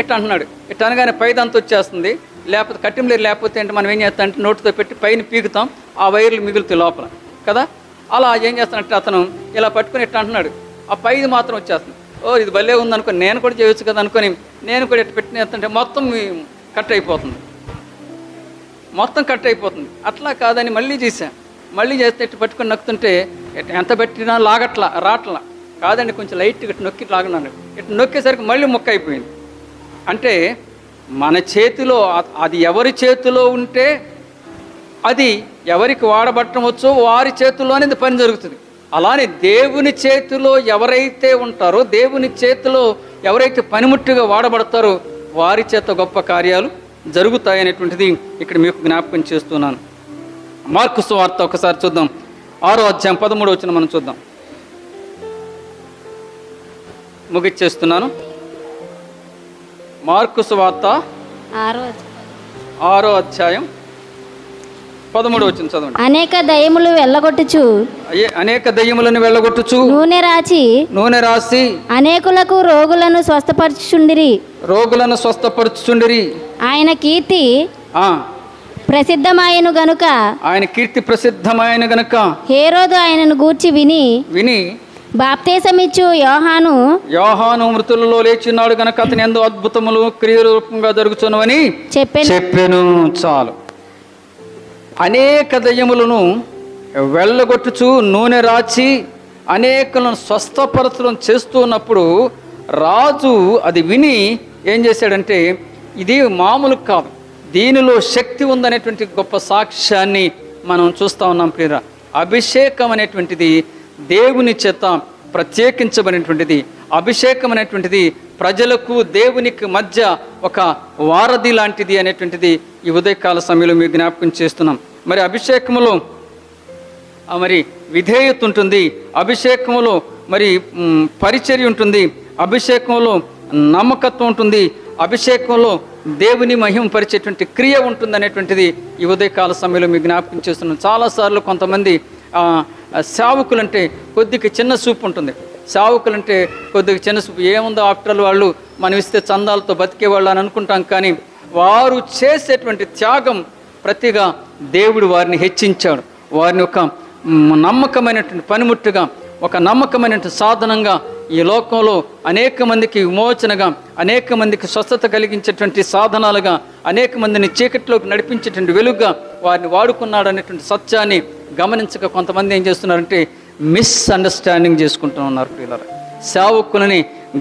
B: ఇట్లా అంటున్నాడు. ఇట్లా అనగానే పైదంతా వచ్చేస్తుంది. లేకపోతే కట్టింలేరు, లేకపోతే అంటే మనం ఏం చేస్తామంటే నోటితో పెట్టి పైన పీకుతాం, ఆ వైర్లు మిగులుతాయి లోపల కదా. అలా ఏం చేస్తానంటే అతను ఇలా పట్టుకొని ఇట్లా అంటున్నాడు, ఆ పైది మాత్రం వచ్చేస్తుంది. ఓ ఇది భలే ఉందనుకొని నేను కూడా చేయొచ్చు కదా అనుకొని నేను కూడా ఇట్లా పెట్టినేస్తుంటే మొత్తం కట్ అయిపోతుంది, మొత్తం కట్ అయిపోతుంది. అట్లా కాదని మళ్ళీ చేశాను. మళ్ళీ చేస్తే ఇట్లా పట్టుకొని నొక్కుతుంటే ఎంత పెట్టినా లాగట్లా రాట్లా. కాదండి కొంచెం లైట్గా ఇటు నొక్కి లాగన్నాను. ఇటు నొక్కేసరికి మళ్ళీ ముక్క అయిపోయింది. అంటే మన చేతిలో అది ఎవరి చేతిలో ఉంటే అది ఎవరికి వాడబట్టం వచ్చో వారి చేతిలోనే పని జరుగుతుంది. అలానే దేవుని చేతిలో ఎవరైతే ఉంటారో, దేవుని చేతిలో ఎవరైతే పనిముట్టుగా వాడబడతారో వారి చేత గొప్ప కార్యాలు జరుగుతాయనేటువంటిది ఇక్కడ మీకు జ్ఞాపకం చేస్తున్నాను. మార్కు సువార్త ఒకసారి చూద్దాం, 6వ అధ్యాయం 13వ వచనం మనం చూద్దాం. ముగిచ్చేస్తున్నాను. మార్కు సువార్త 6వ అధ్యాయం 13వ వచనం చదవండి.
C: అనేక దయ్యములు వెళ్ళగొట్టుచు,
B: అనేక దయ్యములను వెళ్ళగొట్టుచు
C: నూనె రాసి అనేకులకు రోగులను స్వస్థపరచుచుండిరి. ఆయన కీర్తి ప్రసిద్ధమాయను గనుక హేరోదు ఆయనను గూర్చి విని బాప్తీసమిచ్చు యోహాను
B: మృతులలో లేచినాడు గనక అతని యందు అద్భుతములు క్రియరూపంగా జరుగుచున్నవని చెప్పెను. చాలు. అనేక దయ్యములను వెళ్ళగొట్టుచు నూనె రాచి అనేకులను స్వస్థపరచడం చేస్తున్నప్పుడు రాజు అది విని ఏం చేశాడంటే ఇది మామూలు కాదు, దీనిలో శక్తి ఉందనేటువంటి గొప్ప సాక్ష్యాన్ని మనం చూస్తూ ఉన్నాం. ప్రియరా, అభిషేకం అనేటువంటిది దేవుని చేత ప్రత్యేకించబడినటువంటిది. అభిషేకం అనేటువంటిది ప్రజలకు దేవునికి మధ్య ఒక వారధి లాంటిది అనేటువంటిది ఈ ఉదయకాల సమయంలో మీకు జ్ఞాపకం చేస్తున్నాం. మరి అభిషేకములో మరి విధేయత ఉంటుంది, అభిషేకములో మరి పరిచర్య ఉంటుంది, అభిషేకంలో నమ్మకత్వం ఉంటుంది, అభిషేకంలో దేవుని మహిమపరిచేటువంటి క్రియ ఉంటుంది అనేటువంటిది ఈ ఉదయకాల సమయంలో మీకు జ్ఞాపకం చేస్తున్నాం. చాలాసార్లు కొంతమంది సేవకులంటే కొద్దిగా చిన్న చూపు ఉంటుంది. సేవకులంటే కొద్దిగా చిన్న చూపు, ఏముందో ఆఫ్టర్ వాళ్ళు మనం ఇస్తే చందాలతో బతికేవాళ్ళు అని అనుకుంటాం. కానీ వారు చేసేటువంటి త్యాగం ప్రతిగా దేవుడు వారిని హెచ్చించాడు. వారిని ఒక నమ్మకమైనటువంటి పనిముట్టుగా, ఒక నమ్మకమైనటువంటి సాధనంగా ఈ లోకంలో అనేక మందికి విమోచనగా, అనేక మందికి స్వస్థత కలిగించేటువంటి సాధనాలుగా, అనేక మందిని చీకటిలోకి నడిపించేటువంటి వెలుగుగా వారిని వాడుకున్నాడు అనేటువంటి సత్యాన్ని గమనించక కొంతమంది ఏం చేస్తున్నారంటే మిస్అండర్స్టాండింగ్ చేసుకుంటూ ఉన్నారు. పిల్లలు, సేవకులని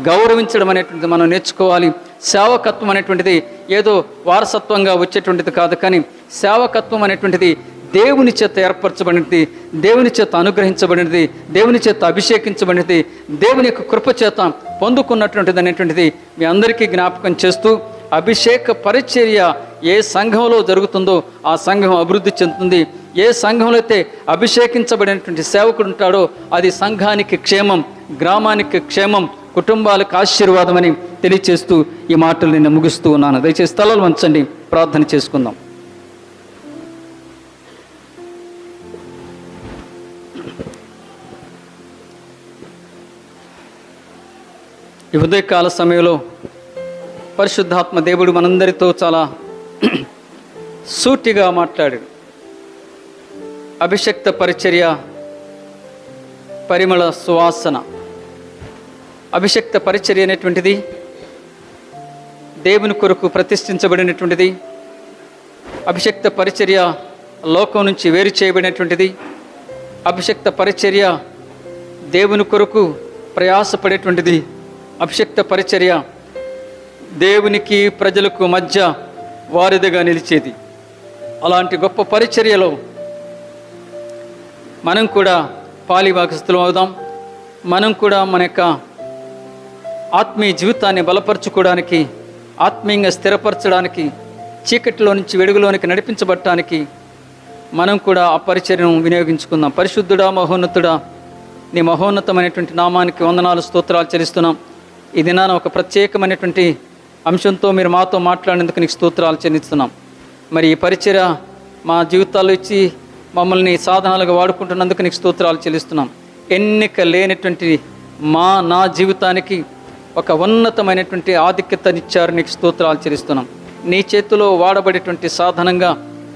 B: గౌరవించడం అనేటువంటిది మనం నేర్చుకోవాలి. సేవకత్వం అనేటువంటిది ఏదో వారసత్వంగా వచ్చేటువంటిది కాదు, కానీ సేవకత్వం అనేటువంటిది దేవుని చేత ఏర్పరచబడినది, దేవుని చేత అనుగ్రహించబడినది, దేవుని చేత అభిషేకించబడినది, దేవుని యొక్క కృప చేత పొందుకున్నటువంటిది అనేటువంటిది మీ అందరికీ జ్ఞాపకం చేస్తూ, అభిషేక పరిచర్య ఏ సంఘంలో జరుగుతుందో ఆ సంఘం అభివృద్ధి చెందుతుంది. ఏ సంఘంలో అయితే అభిషేకించబడినటువంటి సేవకుడు ఉంటాడో అది సంఘానికి క్షేమం, గ్రామానికి క్షేమం, కుటుంబాలకు ఆశీర్వాదం అని తెలియచేస్తూ ఈ మాటలు నేను ముగిస్తూ ఉన్నాను. దయచేసి స్థలాలు వంచండి, ప్రార్థన చేసుకుందాం. ఈ ఉదయకాల సమయంలో పరిశుద్ధాత్మ దేవుడు మనందరితో చాలా సూటిగా మాట్లాడాడు. అభిషక్త పరిచర్య, పరిమళ సువాసన. అభిషక్త పరిచర్య అనేటువంటిది దేవుని కొరకు ప్రతిష్ఠించబడినటువంటిది. అభిషక్త పరిచర్య లోకం నుంచి వేరు చేయబడినటువంటిది. అభిషక్త పరిచర్య దేవుని కొరకు ప్రయాసపడేటువంటిది. అభిషక్త పరిచర్య దేవునికి ప్రజలకు మధ్య వారిదిగా నిలిచేది. అలాంటి గొప్ప పరిచర్యలో మనం కూడా పాలిభాగస్థులం అవుదాం. మనం కూడా మన యొక్క ఆత్మీయ జీవితాన్ని బలపరచుకోవడానికి, ఆత్మీయంగా స్థిరపరచడానికి, చీకటిలో నుంచి వెలుగులోనికి నడిపించబడటానికి మనం కూడా ఆ పరిచర్యను వినియోగించుకుందాం. పరిశుద్ధుడా, మహోన్నతుడా, నీ మహోన్నతమైనటువంటి నామానికి వందనాలు, స్తోత్రాలు చెల్లిస్తున్నాం. ఈ దినాన ఒక ప్రత్యేకమైనటువంటి అంశంతో మీరు మాతో మాట్లాడేందుకు నీకు స్తోత్రాలు చెల్లిస్తున్నాం. మరి ఈ పరిచర్య మా జీవితాల్లో ఇచ్చి మమ్మల్ని సాధనాలుగా వాడుకుంటున్నందుకు నీకు స్తోత్రాలు చెల్లిస్తున్నాం. ఎన్నిక లేనటువంటి నా జీవితానికి ఒక ఉన్నతమైనటువంటి ఆధిక్యతనిచ్చారు. నీకు స్తోత్రాలు చెల్లిస్తున్నాం. నీ చేతిలో వాడబడేటువంటి సాధనంగా,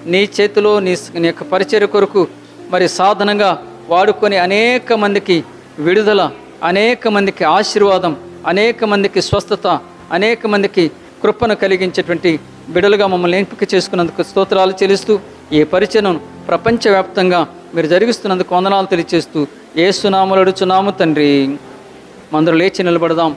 B: నీ చేతిలో నీ యొక్క పరిచర్య కొరకు మరి సాధనంగా వాడుకొని అనేక మందికి విడుదల, అనేక మందికి ఆశీర్వాదం, అనేక మందికి స్వస్థత, అనేక మందికి కృపను కలిగించేటువంటి బిడలుగా మమ్మల్ని ఎంపిక చేసుకున్నందుకు స్తోత్రాలు చెల్లిస్తూ, ఈ పరిచయను ప్రపంచవ్యాప్తంగా మీరు జరిగిస్తున్నందుకు వందనాలు తెలియజేస్తూ యేసు నామములో అడుగుచున్నాము తండ్రి. మందరం లేచి నిలబడదాం.